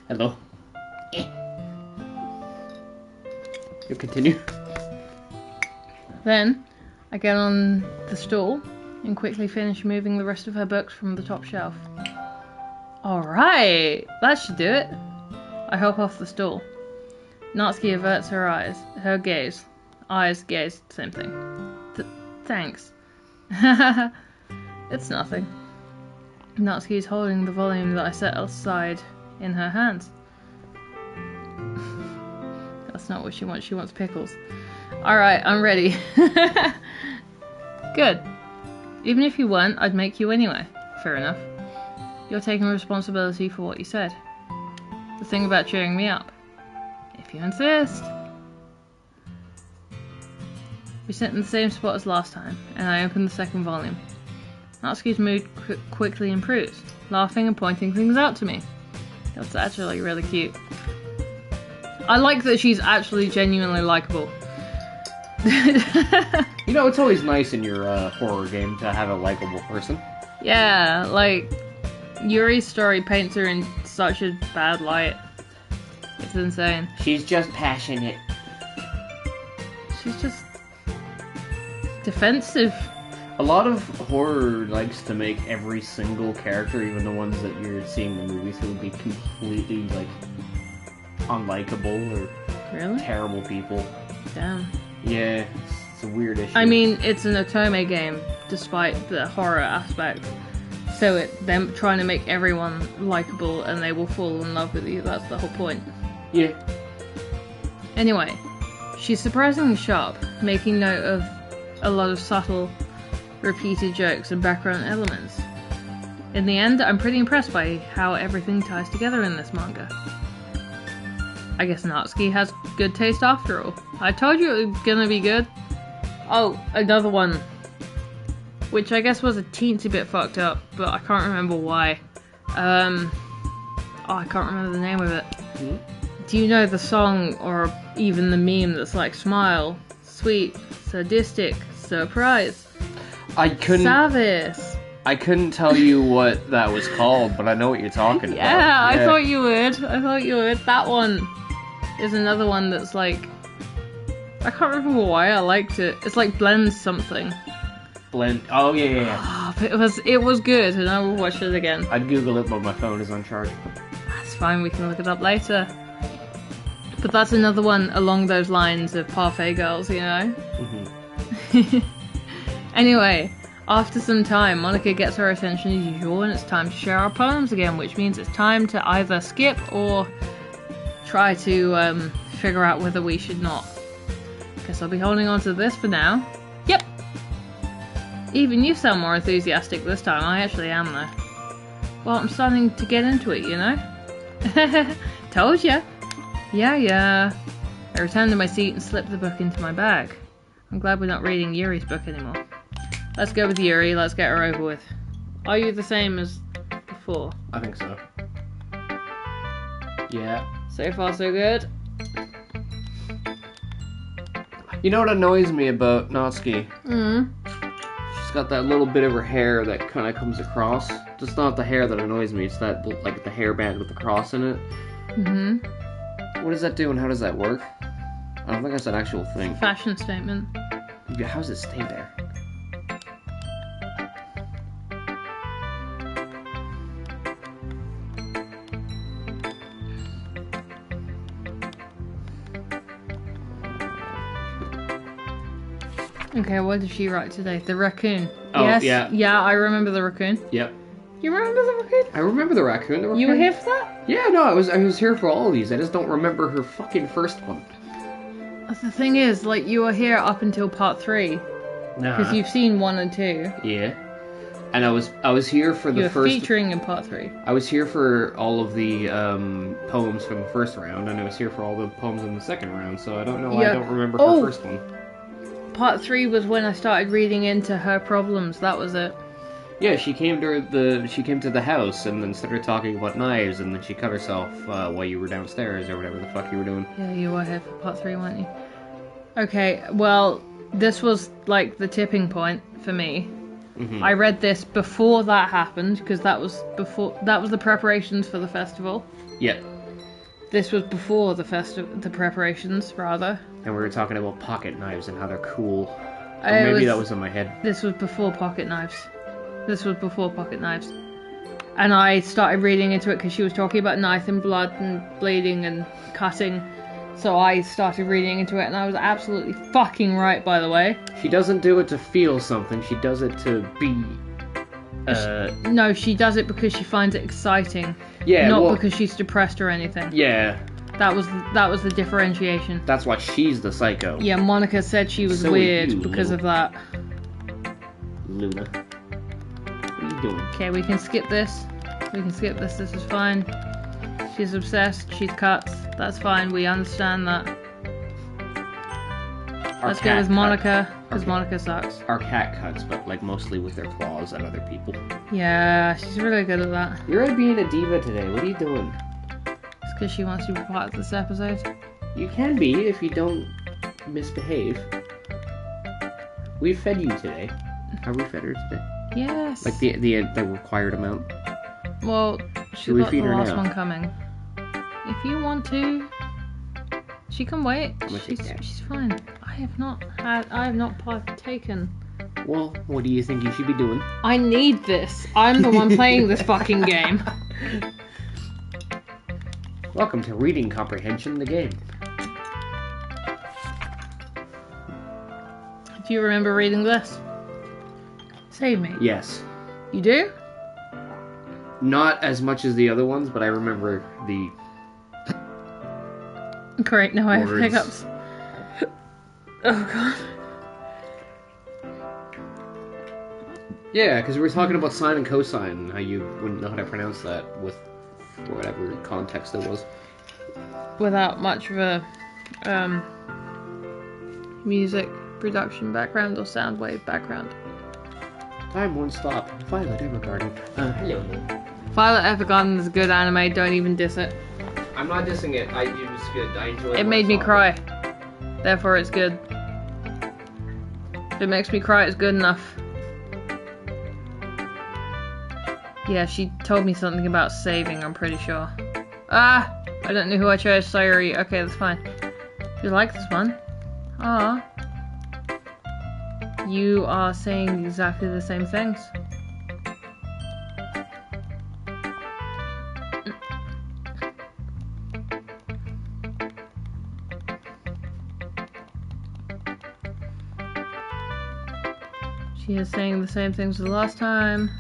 Hello. You continue. Then, I get on the stool and quickly finish moving the rest of her books from the top shelf. Alright, that should do it. I hop off the stool. Natsuki averts her gaze. Eyes, gaze, same thing. Thanks. It's nothing. Natsuki is holding the volume that I set aside in her hands. That's not what she wants. She wants pickles. Alright, I'm ready. Good. Even if you weren't, I'd make you anyway. Fair enough. You're taking responsibility for what you said. The thing about cheering me up. If you insist. We sit in the same spot as last time, and I open the second volume. Natsuki's mood quickly improves, laughing and pointing things out to me. That's actually really cute. I like that she's actually genuinely likable. You know, it's always nice in your horror game to have a likable person. Yeah, like, Yuri's story paints her in such a bad light. It's insane. She's just passionate. She's just defensive. A lot of horror likes to make every single character, even the ones that you're seeing the movies who would be completely, like, unlikable or Really? terrible people. Damn. Yeah, it's a weird issue. I mean, it's an otome game, despite the horror aspect. So them trying to make everyone likable and they will fall in love with you, that's the whole point. Yeah. Anyway, she's surprisingly sharp, making note of a lot of subtle, repeated jokes and background elements. In the end, I'm pretty impressed by how everything ties together in this manga. I guess Natsuki has good taste after all. I told you it was gonna be good. Oh, another one. Which I guess was a teensy bit fucked up, but I can't remember why. I can't remember the name of it. Hmm? Do you know the song or even the meme that's like smile, sweet, sadistic, surprise, I couldn't tell you what that was called, but I know what you're talking about. Yeah, I thought you would. That one is another one that's like, I can't remember why I liked it. It's like blends something. Blend. Oh yeah. Oh, but it was good, and I will watch it again. I'd Google it, but my phone is on charge. That's fine. We can look it up later. But that's another one along those lines of parfait girls, you know. Mm-hmm. Anyway, after some time, Monica gets our attention as usual, and it's time to share our poems again, which means it's time to either skip or try to figure out whether we should not. Guess I'll be holding on to this for now. Yep! Even you sound more enthusiastic this time. I actually am, though. Well, I'm starting to get into it, you know? Told ya! Yeah. I returned to my seat and slipped the book into my bag. I'm glad we're not reading Yuri's book anymore. Let's go with Yuri, let's get her over with. Are you the same as before? I think so. Yeah. So far so good. You know what annoys me about Natsuki? Mm. She's got that little bit of her hair that kind of comes across. Just not the hair that annoys me, it's that, like, the hairband with the cross in it. Mm-hmm. What does that do and how does that work? I don't think that's an actual thing. Fashion statement. Yeah, how does it stay there? Okay, what did she write today? The raccoon. Oh, yes. yeah. Yeah, I remember the raccoon. Yep. You remember the raccoon? I remember the raccoon. You were here for that? Yeah, no, I was here for all of these. I just don't remember her fucking first one. The thing is, like, you were here up until part 3. Because you've seen 1 and 2. Yeah. And I was here for the You were first... featuring in part 3. I was here for all of the poems from the first round, and I was here for all the poems in the second round, so I don't know why I don't remember her first one. Part 3 was when I started reading into her problems, that was it. Yeah, she came to the house and then started talking about knives, and then she cut herself while you were downstairs or whatever the fuck you were doing. Yeah, you were here for part 3, weren't you? Okay, well, this was like the tipping point for me. Mm-hmm. I read this before that happened because that was the preparations for the festival. Yeah. This was before the preparations, rather. And we were talking about pocket knives and how they're cool. Or maybe that was in my head. This was before pocket knives. And I started reading into it because she was talking about knife and blood and bleeding and cutting. So I started reading into it, and I was absolutely fucking right, by the way. She doesn't do it to feel something, she does it to be... No, she does it because she finds it exciting. Yeah, not because she's depressed or anything. Yeah. That was the differentiation. That's why she's the psycho. Yeah, Monica said she was So weird because of that. Luna. What are you doing? Okay, we can skip this. This is fine. She's obsessed, she's cut. That's fine, we understand that. Let's go with Monica. Because Monica sucks. Our cat cuts, but like mostly with their claws at other people. Yeah, she's really good at that. You're being a diva today. What are you doing? It's because she wants to be part of this episode. You can be if you don't misbehave. We fed you today. Have we fed her today? Yes. Like the required amount. Well, she Should we got feed the her last now? one coming. If you want to, she can wait. I'm gonna take that. She's fine. I have not partaken. Well, what do you think you should be doing? I need this. I'm the one playing this fucking game. Welcome to Reading Comprehension, the game. Do you remember reading this? Save me. Yes. You do? Not as much as the other ones, but I remember the... Great, now I have Words. hiccups. Oh god. Yeah, because we were talking about sine and cosine, and how you wouldn't know how to pronounce that with whatever context it was. Without much of a music production background or sound wave background. Time won't stop. Violet Evergarden. Hello. Violet Evergarden is a good anime, don't even diss it. I'm not dissing it. It was good. I enjoyed it. It made me cry. Therefore it's good. If it makes me cry, it's good enough. Yeah, she told me something about saving, I'm pretty sure. Ah! I don't know who I chose, sorry. Okay, that's fine. You like this one? Ah. You are saying exactly the same things. She is saying the same things as the last time.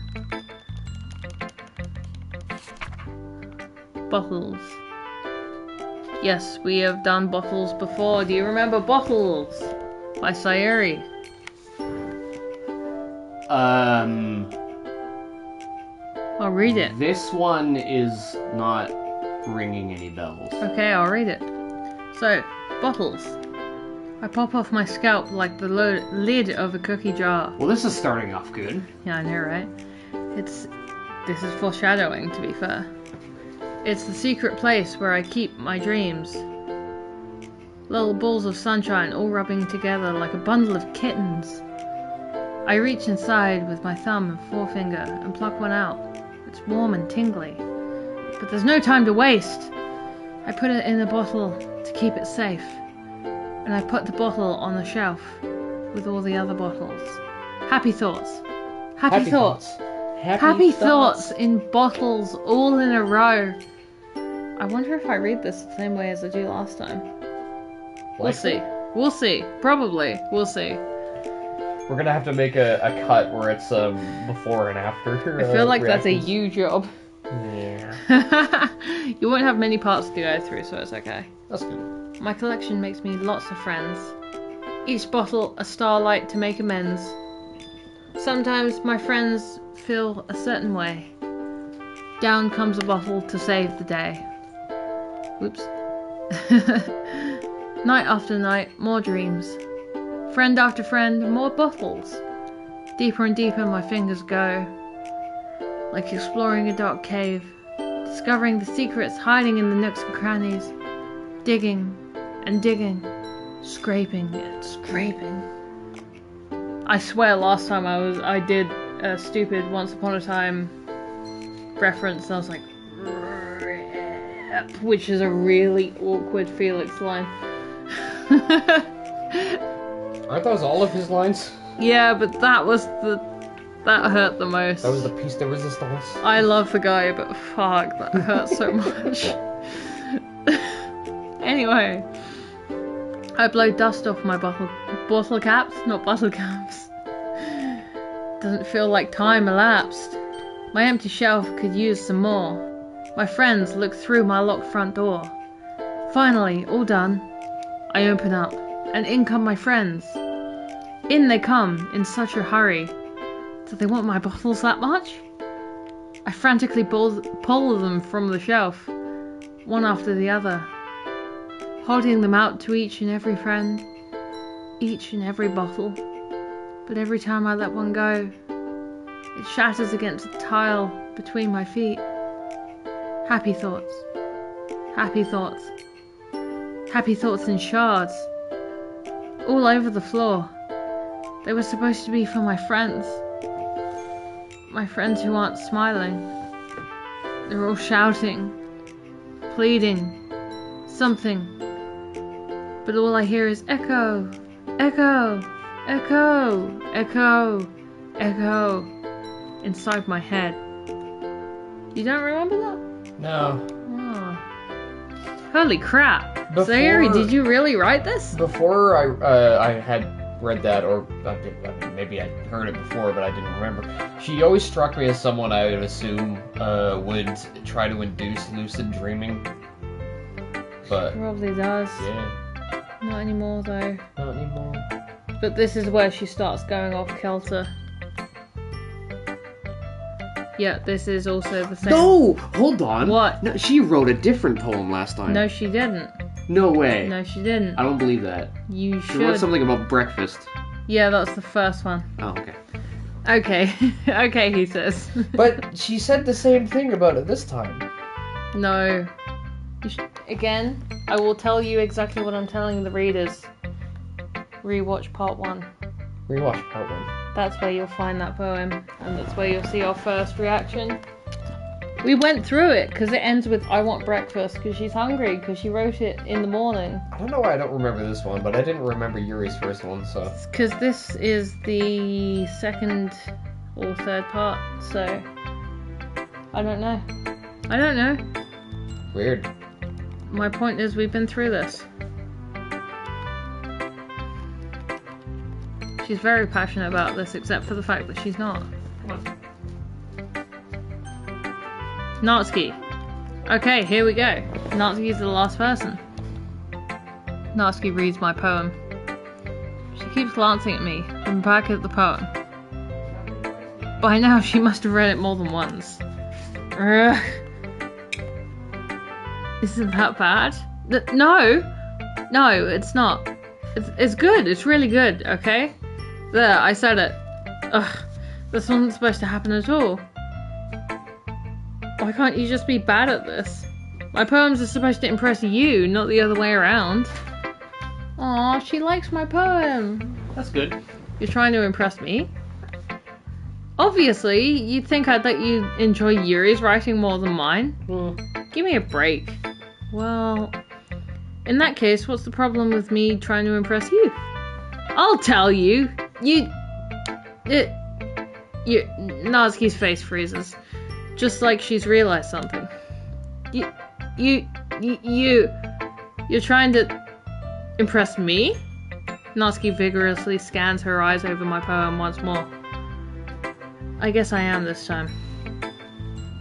Bottles. Yes, we have done Bottles before. Do you remember Bottles? By Sayuri. I'll read it. This one is not ringing any bells. Okay, I'll read it. So, Bottles. I pop off my scalp like the lid of a cookie jar. Well, this is starting off good. Yeah, I know, right? This is foreshadowing, to be fair. It's the secret place where I keep my dreams. Little balls of sunshine all rubbing together like a bundle of kittens. I reach inside with my thumb and forefinger and pluck one out. It's warm and tingly. But there's no time to waste. I put it in a bottle to keep it safe. And I put the bottle on the shelf with all the other bottles. Happy thoughts. Happy thoughts. Happy thoughts in bottles all in a row. I wonder if I read this the same way as I do last time. We'll see. We'll see. Probably. We'll see. We're gonna have to make a cut where it's before and after. I feel like that's a reactions. you job. Yeah. You won't have many parts to go through, so it's okay. That's good. My collection makes me lots of friends. Each bottle a starlight to make amends. Sometimes my friends feel a certain way. Down comes a bottle to save the day. Whoops. Night after night, more dreams. Friend after friend, more bottles. Deeper and deeper my fingers go. Like exploring a dark cave. Discovering the secrets hiding in the nooks and crannies. Digging and digging. Scraping and scraping. I swear last time I did a stupid Once Upon a Time reference and I was like, which is a really awkward Felix line. Aren't those all of his lines? Yeah, but that hurt the most. That was the piece de resistance. I love the guy, but fuck, that hurts so much. Anyway, I blow dust off my bottle caps, not bottle caps. Doesn't feel like time elapsed. My empty shelf could use some more. My friends look through my locked front door. Finally, all done. I open up, and in come my friends. In they come, in such a hurry. Do they want my bottles that much? I frantically pull them from the shelf, one after the other, holding them out to each and every friend, each and every bottle, But every time I let one go, it shatters against the tile between my feet. Happy thoughts. Happy thoughts. Happy thoughts in shards. All over the floor. They were supposed to be for my friends. My friends who aren't smiling. They're all shouting, pleading, something. But all I hear is echo, echo, echo, echo, echo inside my head. You don't remember that? No. Oh. Holy crap. Before- Sayuri, did you really write this? Before I had read that, or maybe I heard it before, but I didn't remember. She always struck me as someone I would assume would try to induce lucid dreaming. But Probably does. yeah, Not anymore though. not anymore. But this is where she starts going off kilter. Yeah, this is also the same. No! Hold on. What? No, she wrote a different poem last time. No, she didn't. No way. No, she didn't. I don't believe that. You She wrote should. something about breakfast. Yeah, that's the first one. Oh, okay. Okay. Okay, he says. But she said the same thing about it this time. No. Again, I will tell you exactly what I'm telling the readers. Rewatch part 1. Rewatch part 1. That's where you'll find that poem, and that's where you'll see our first reaction. We went through it because it ends with I want breakfast because she's hungry because she wrote it in the morning. I don't know why I don't remember this one, but I didn't remember Yuri's first one, so. Because this is the second or third part, so I don't know. I don't know. Weird. My point is we've been through this. She's very passionate about this, except for the fact that she's not. Natsuki. Okay, here we go. Natsuki's the last person. Natsuki reads my poem. She keeps glancing at me from back at the poem. By now, she must have read it more than once. Ugh. Isn't that bad? No! No, it's not. It's good. It's really good, okay? There, I said it. Ugh. This wasn't supposed to happen at all. Why can't you just be bad at this? My poems are supposed to impress you, not the other way around. Aw, she likes my poem. That's good. You're trying to impress me? Obviously, you'd think I'd let you enjoy Yuri's writing more than mine. Give me a break. Well, in that case, what's the problem with me trying to impress you? I'll tell you. Natsuki's face freezes. Just like she's realized something. You're trying to impress me? Natsuki vigorously scans her eyes over my poem once more. I guess I am this time.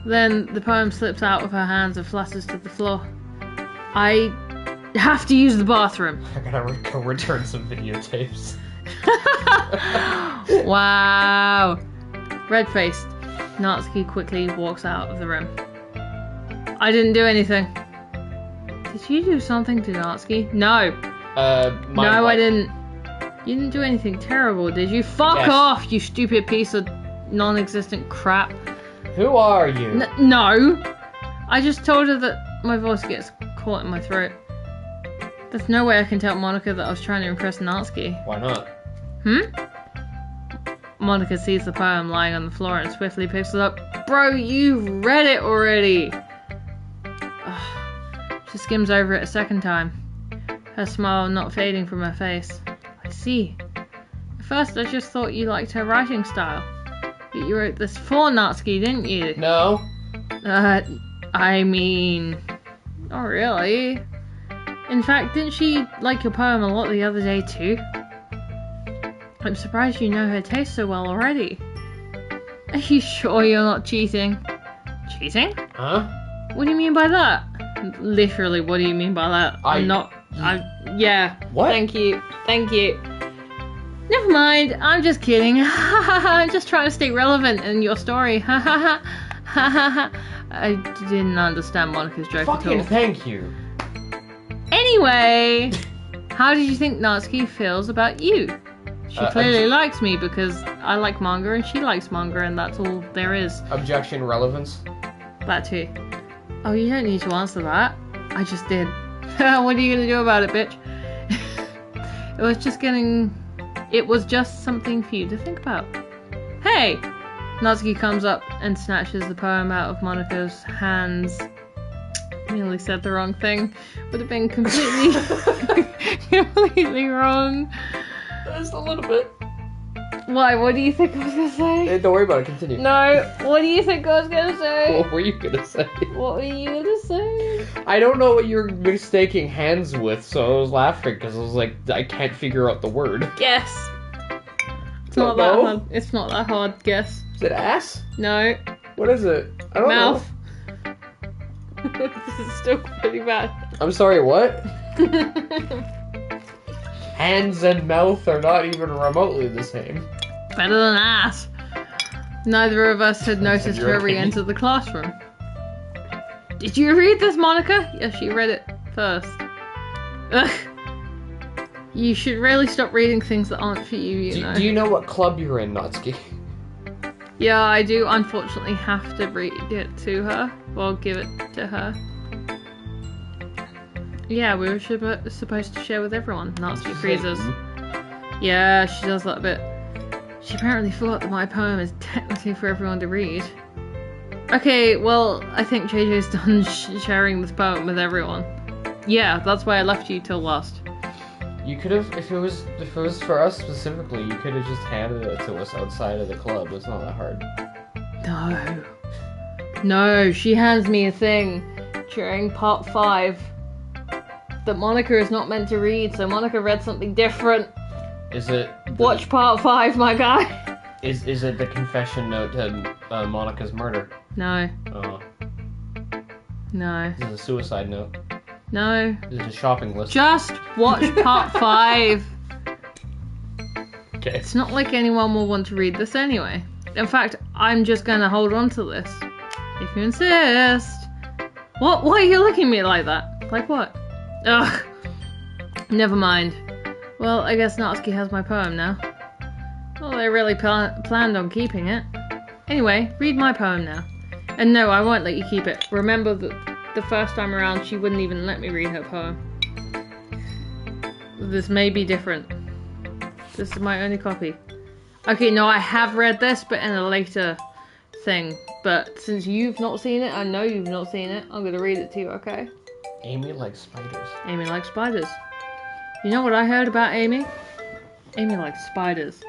Then the poem slips out of her hands and flutters to the floor. I have to use the bathroom. I gotta go return some videotapes. Wow. Red-faced, Natsuki quickly walks out of the room. I didn't do anything. Did you do something to Natsuki? No. No, I didn't. You didn't do anything terrible, did you? Fuck off, you stupid piece of non-existent crap. Who are you? No. I just told her that my voice gets caught in my throat. There's no way I can tell Monica that I was trying to impress Natsuki. Why not? Monica sees the poem lying on the floor and swiftly picks it up. Bro, you've read it already! Ugh. She skims over it a second time, her smile not fading from her face. I see. At first I just thought you liked her writing style. But you wrote this for Natsuki, didn't you? No. I mean... Not really. In fact, didn't she like your poem a lot the other day too? I'm surprised you know her taste so well already. Are you sure you're not cheating? Cheating? Huh? What do you mean by that? Literally, what do you mean by that? Yeah. What? Thank you. Never mind, I'm just kidding. I'm just trying to stay relevant in your story. I didn't understand Monica's joke at all. Fucking thank you. Anyway, how did you think Natsuki feels about you? She clearly likes me because I like manga and she likes manga, and that's all there is. Objection, relevance. That too. Oh, you don't need to answer that. I just did. What are you gonna do about it, bitch? It was just something for you to think about. Hey! Natsuki comes up and snatches the poem out of Monika's hands. I nearly said the wrong thing. Would have been completely wrong. Just a little bit. Why? What do you think I was gonna say? Hey, don't worry about it, continue. No, what do you think I was gonna say? What were you gonna say? What were you gonna say? I don't know what you're mistaking hands with, so I was laughing because I was like, I can't figure out the word. Guess. It's Don't not that know. hard. It's not that hard. Guess. Is it ass? No. What is it? I don't Mouth. This is still pretty bad. know. I'm sorry, what? Hands and mouth are not even remotely the same. Better than ass. Neither of us had noticed your her opinion. re-enter the classroom. Did you read this, Monika? Yes, she read it first. Ugh. You should really stop reading things that aren't for you, you know. Do you know what club you're in, Natsuki? Yeah, I do unfortunately have to read it to her. Well, give it to her. Yeah, we were supposed to share with everyone. Natsuki freezes. Yeah, she does that a bit. She apparently forgot that my poem is technically for everyone to read. Okay, well, I think JJ's done sharing this poem with everyone. Yeah, that's why I left you till last. You could have, if it was for us specifically, you could have just handed it to us outside of the club. It's not that hard. No. No, she hands me a thing during part 5 that Monika is not meant to read, so Monika read something different. Is it? Watch part 5, my guy. Is it the confession note to Monika's murder? No. Oh. No. Is it a suicide note? No. Is it a shopping list? Just watch part 5. Okay. It's not like anyone will want to read this anyway. In fact, I'm just gonna hold on to this. If you insist. What? Why are you looking at me like that? Like what? Ugh. Never mind. Well, I guess Natsuki has my poem now. Well, they really planned on keeping it. Anyway, read my poem now. And no, I won't let you keep it. Remember that the first time around, she wouldn't even let me read her poem. This may be different. This is my only copy. Okay, no, I have read this, but in a later thing. But since you've not seen it, I know you've not seen it, I'm gonna read it to you, okay? Amy likes spiders. Amy likes spiders. You know what I heard about Amy? Amy likes spiders.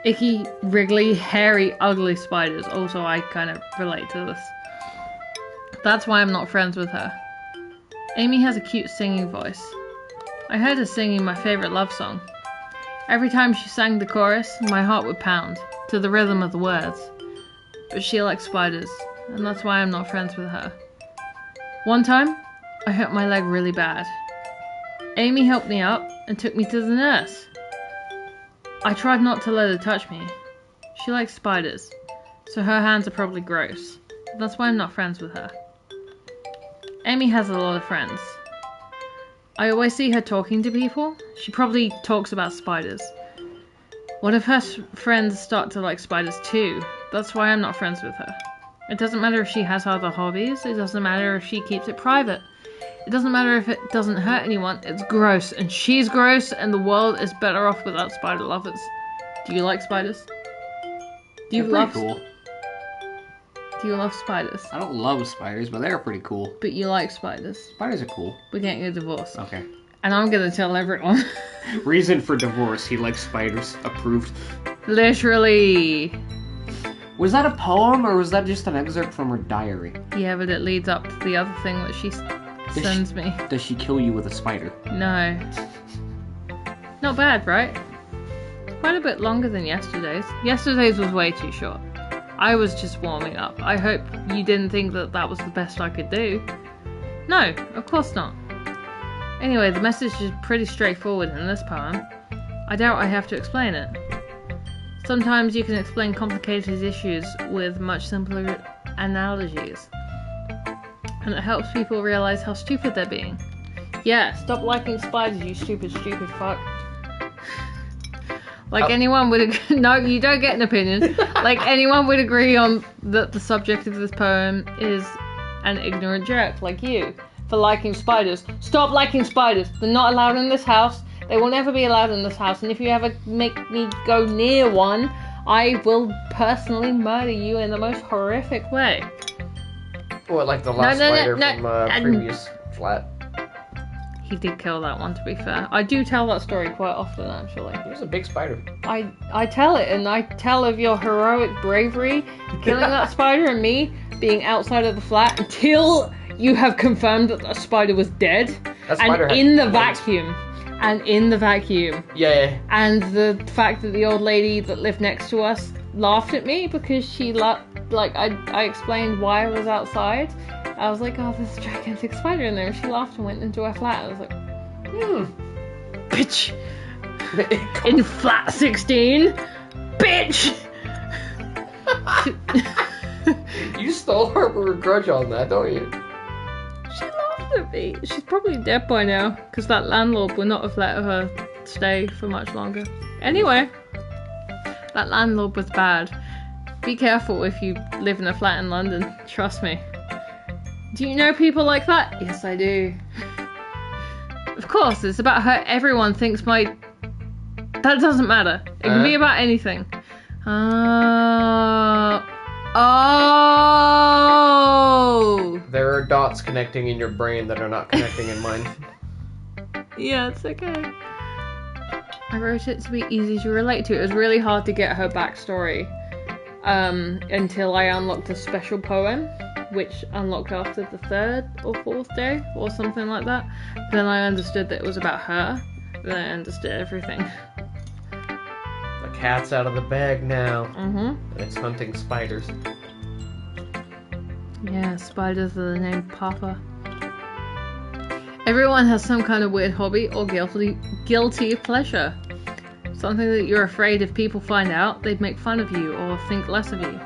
Icky, wriggly, hairy, ugly spiders. Also, I kind of relate to this. That's why I'm not friends with her. Amy has a cute singing voice. I heard her singing my favorite love song. Every time she sang the chorus, my heart would pound, to the rhythm of the words. But she likes spiders, and that's why I'm not friends with her. One time, I hurt my leg really bad. Amy helped me up and took me to the nurse. I tried not to let her touch me. She likes spiders, so her hands are probably gross. That's why I'm not friends with her. Amy has a lot of friends. I always see her talking to people. She probably talks about spiders. What if her friends start to like spiders too? That's why I'm not friends with her. It doesn't matter if she has other hobbies. It doesn't matter if she keeps it private. It doesn't matter if it doesn't hurt anyone. It's gross, and she's gross, and the world is better off without spider lovers. Do you like spiders? Do you They're love? pretty cool. Do you love spiders? I don't love spiders, but they're pretty cool. But you like spiders. Spiders are cool. We're getting a divorce. Okay. And I'm gonna tell everyone. Reason for divorce, he likes spiders. Approved. Literally. Was that a poem, or was that just an excerpt from her diary? Yeah, but it leads up to the other thing that she sends me. Does she kill you with a spider? No. Not bad, right? Quite a bit longer than yesterday's. Yesterday's was way too short. I was just warming up. I hope you didn't think that that was the best I could do. No, of course not. Anyway, the message is pretty straightforward in this poem. I doubt I have to explain it. Sometimes you can explain complicated issues with much simpler analogies. And it helps people realize how stupid they're being. Yeah, stop liking spiders, you stupid fuck. Like anyone would no, you don't get an opinion. Like anyone would agree on that the subject of this poem is an ignorant jerk like you for liking spiders. Stop liking spiders. They're not allowed in this house. They will never be allowed in this house. And if you ever make me go near one, I will personally murder you in the most horrific way. What, like the last spider from previous flat? He did kill that one, to be fair. I do tell that story quite often, actually. He was a big spider. I tell it, and I tell of your heroic bravery killing that spider and me being outside of the flat until you have confirmed that spider was dead. That spider and in the vacuum. And in the vacuum. Yeah. And the fact that the old lady that lived next to us laughed at me because she I explained why I was outside. I was like, oh, there's a gigantic spider in there. And she laughed and went into her flat. I was like, bitch. In flat 16. Bitch. You still harbor a grudge on that, don't you? She laughed at me. She's probably dead by now because that landlord would not have let her stay for much longer. Anyway, that landlord was bad. Be careful if you live in a flat in London. Trust me. Do you know people like that? Yes, I do. Of course, it's about how everyone thinks my... That doesn't matter. It can be about anything. Oh. There are dots connecting in your brain that are not connecting in mine. Yeah, it's okay. I wrote it to be easy to relate to. It was really hard to get her backstory until I unlocked a special poem, which unlocked after the 3rd or 4th day or something like that. Then I understood that it was about her. Then I understood everything. The cat's out of the bag now. And it's hunting spiders. Yeah, spiders are the name Papa. Everyone has some kind of weird hobby or guilty pleasure. Something that you're afraid if people find out, they'd make fun of you or think less of you.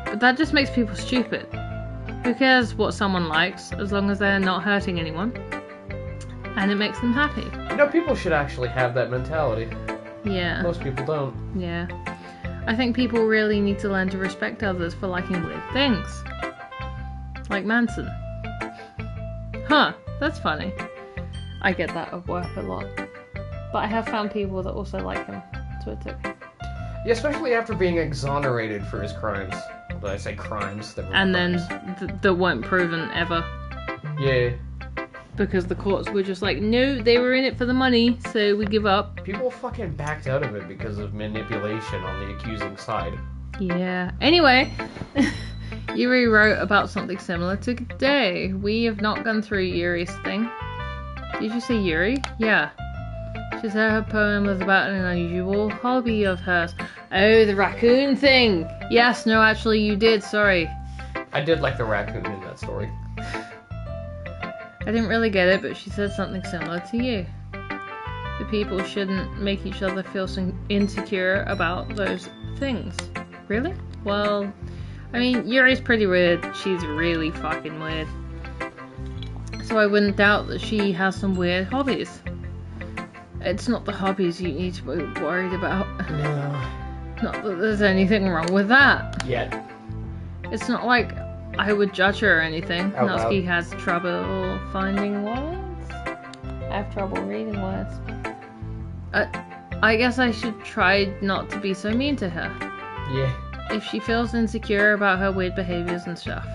But that just makes people stupid. Who cares what someone likes, as long as they're not hurting anyone? And it makes them happy. You know, people should actually have that mentality. Yeah. Most people don't. Yeah. I think people really need to learn to respect others for liking weird things. Like Manson. Huh, that's funny. I get that at work a lot. But I have found people that also like him, so it's okay. Yeah, especially after being exonerated for his crimes. But I say crimes. And then that weren't proven ever. Yeah. Because the courts were just like, no, they were in it for the money, so we give up. People fucking backed out of it because of manipulation on the accusing side. Yeah. Anyway, Yuri wrote about something similar today. We have not gone through Yuri's thing. Did you say Yuri? Yeah. She said her poem was about an unusual hobby of hers. Oh, the raccoon thing! Yes, no, actually you did, sorry. I did like the raccoon in that story. I didn't really get it, but she said something similar to you. The people shouldn't make each other feel so insecure about those things. Really? Well, I mean, Yuri's pretty weird. She's really fucking weird. So I wouldn't doubt that she has some weird hobbies. It's not the hobbies you need to be worried about. No. Not that there's anything wrong with that. Yet. It's not like I would judge her or anything. Out Natsuki loud. has trouble finding words. I have trouble reading words. I guess I should try not to be so mean to her. Yeah. If she feels insecure about her weird behaviors and stuff.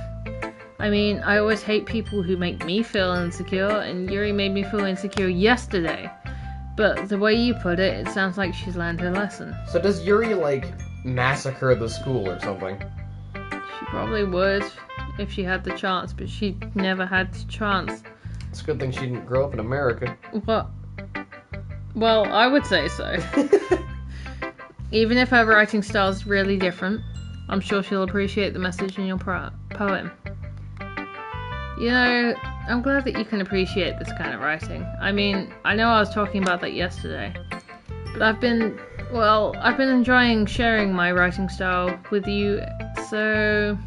I mean, I always hate people who make me feel insecure, and Yuri made me feel insecure yesterday. But the way you put it, it sounds like she's learned her lesson. So does Yuri, like, massacre the school or something? She probably would if she had the chance, but she never had the chance. It's a good thing she didn't grow up in America. What? Well, I would say so. Even if her writing style is really different, I'm sure she'll appreciate the message in your poem. You know, I'm glad that you can appreciate this kind of writing. I mean, I know I was talking about that yesterday, but I've been enjoying sharing my writing style with you, so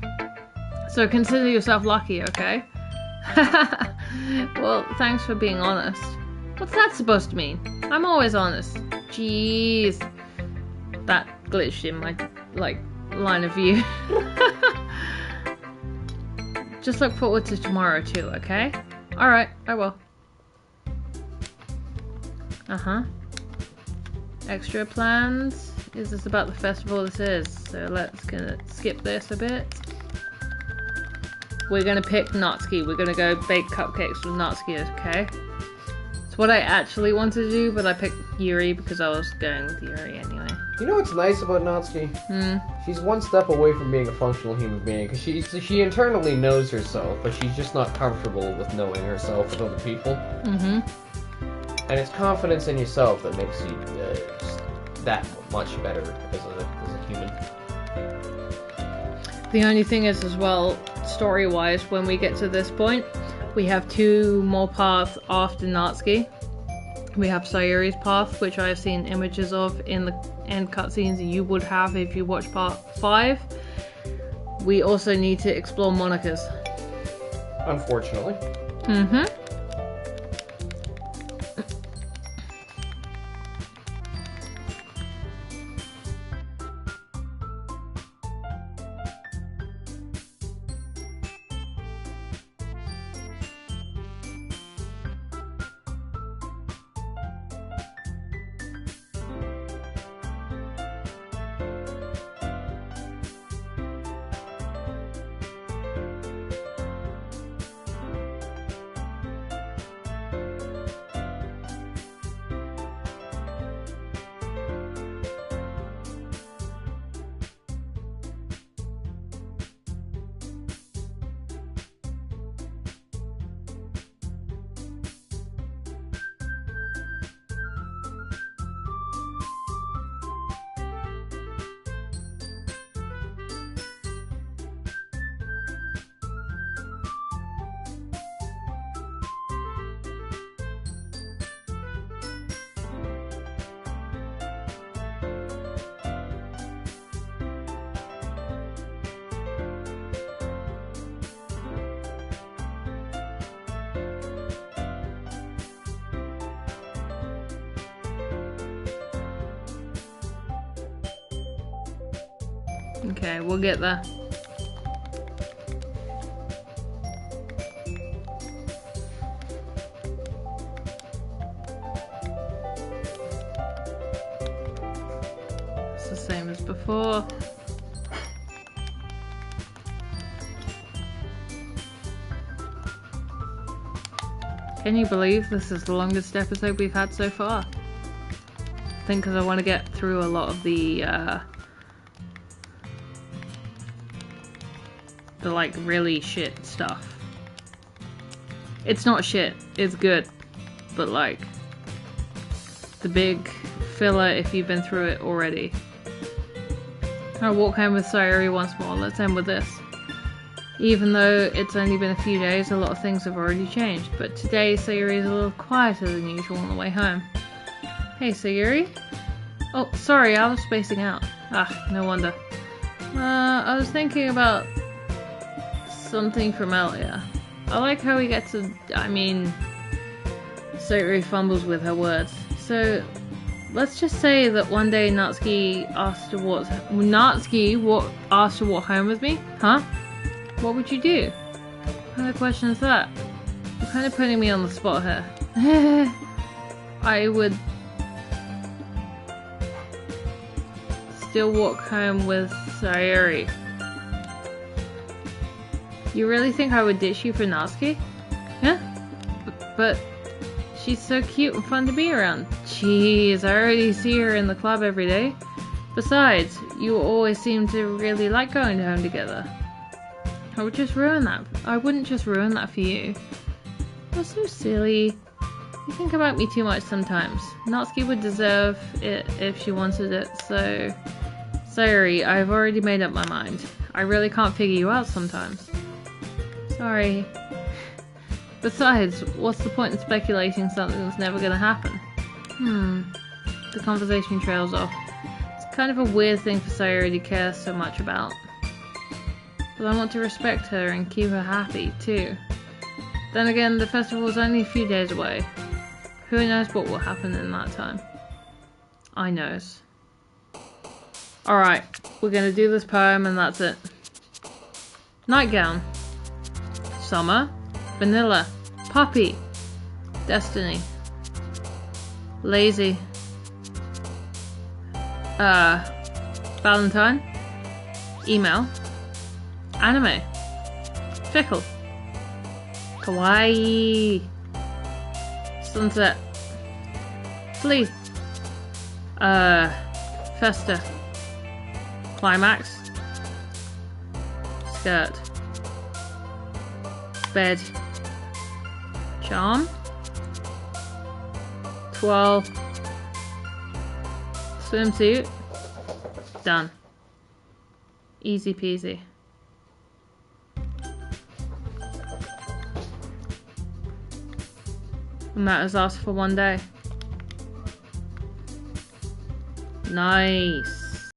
consider yourself lucky, okay? Well, thanks for being honest. What's that supposed to mean? I'm always honest. Jeez. That glitched in my, like, line of view. Just look forward to tomorrow too, okay? Alright, I will. Uh-huh. Extra plans? Is this about the festival? This is. So let's gonna skip this a bit. We're gonna pick Natsuki. We're gonna go bake cupcakes with Natsuki, okay? It's what I actually wanted to do, but I picked Yuri because I was going with Yuri anyway. You know what's nice about Natsuki? She's one step away from being a functional human being, because she internally knows herself, but she's just not comfortable with knowing herself with other people. And it's confidence in yourself that makes you just that much better as a human. The only thing is as well, story-wise, when we get to this point, we have 2 more paths after Natsuki. We have Sayuri's path, which I have seen images of in the end cutscenes you would have if you watch part 5. We also need to explore Monika's. Unfortunately. Okay, we'll get there. It's the same as before. Can you believe this is the longest episode we've had so far? I think because I want to get through a lot of the like really shit stuff. It's not shit, it's good. But like the big filler if you've been through it already. I'll walk home with Sayuri once more. Let's end with this. Even though it's only been a few days, a lot of things have already changed. But today Sayuri is a little quieter than usual on the way home. Hey Sayuri? Oh, sorry, I was spacing out. Ah, no wonder. I was thinking about something from earlier. I like how we get to, Sayuri fumbles with her words. So, let's just say that one day Natsuki asked to walk home with me? Huh? What would you do? What kind of question is that? You're kind of putting me on the spot here. I would still walk home with Sayuri. You really think I would ditch you for Natsuki? Yeah? But she's so cute and fun to be around. Jeez, I already see her in the club every day. Besides, you always seem to really like going home together. I wouldn't just ruin that for you. You're so silly. You think about me too much sometimes. Natsuki would deserve it if she wanted it, so... Sayuri, I've already made up my mind. I really can't figure you out sometimes. Sorry. Besides, what's the point in speculating something that's never gonna happen? The conversation trails off. It's kind of a weird thing for Sayuri to care so much about. But I want to respect her and keep her happy, too. Then again, the festival is only a few days away. Who knows what will happen in that time? I knows. Alright, we're gonna do this poem and that's it. Nightgown. Summer. Vanilla. Puppy. Destiny. Lazy. Valentine. Email. Anime. Fickle. Kawaii. Sunset. Flea. Festa. Climax. Skirt. Bed. Charm. 12. Swimsuit. Done. Easy peasy. And that has asked for one day. Nice.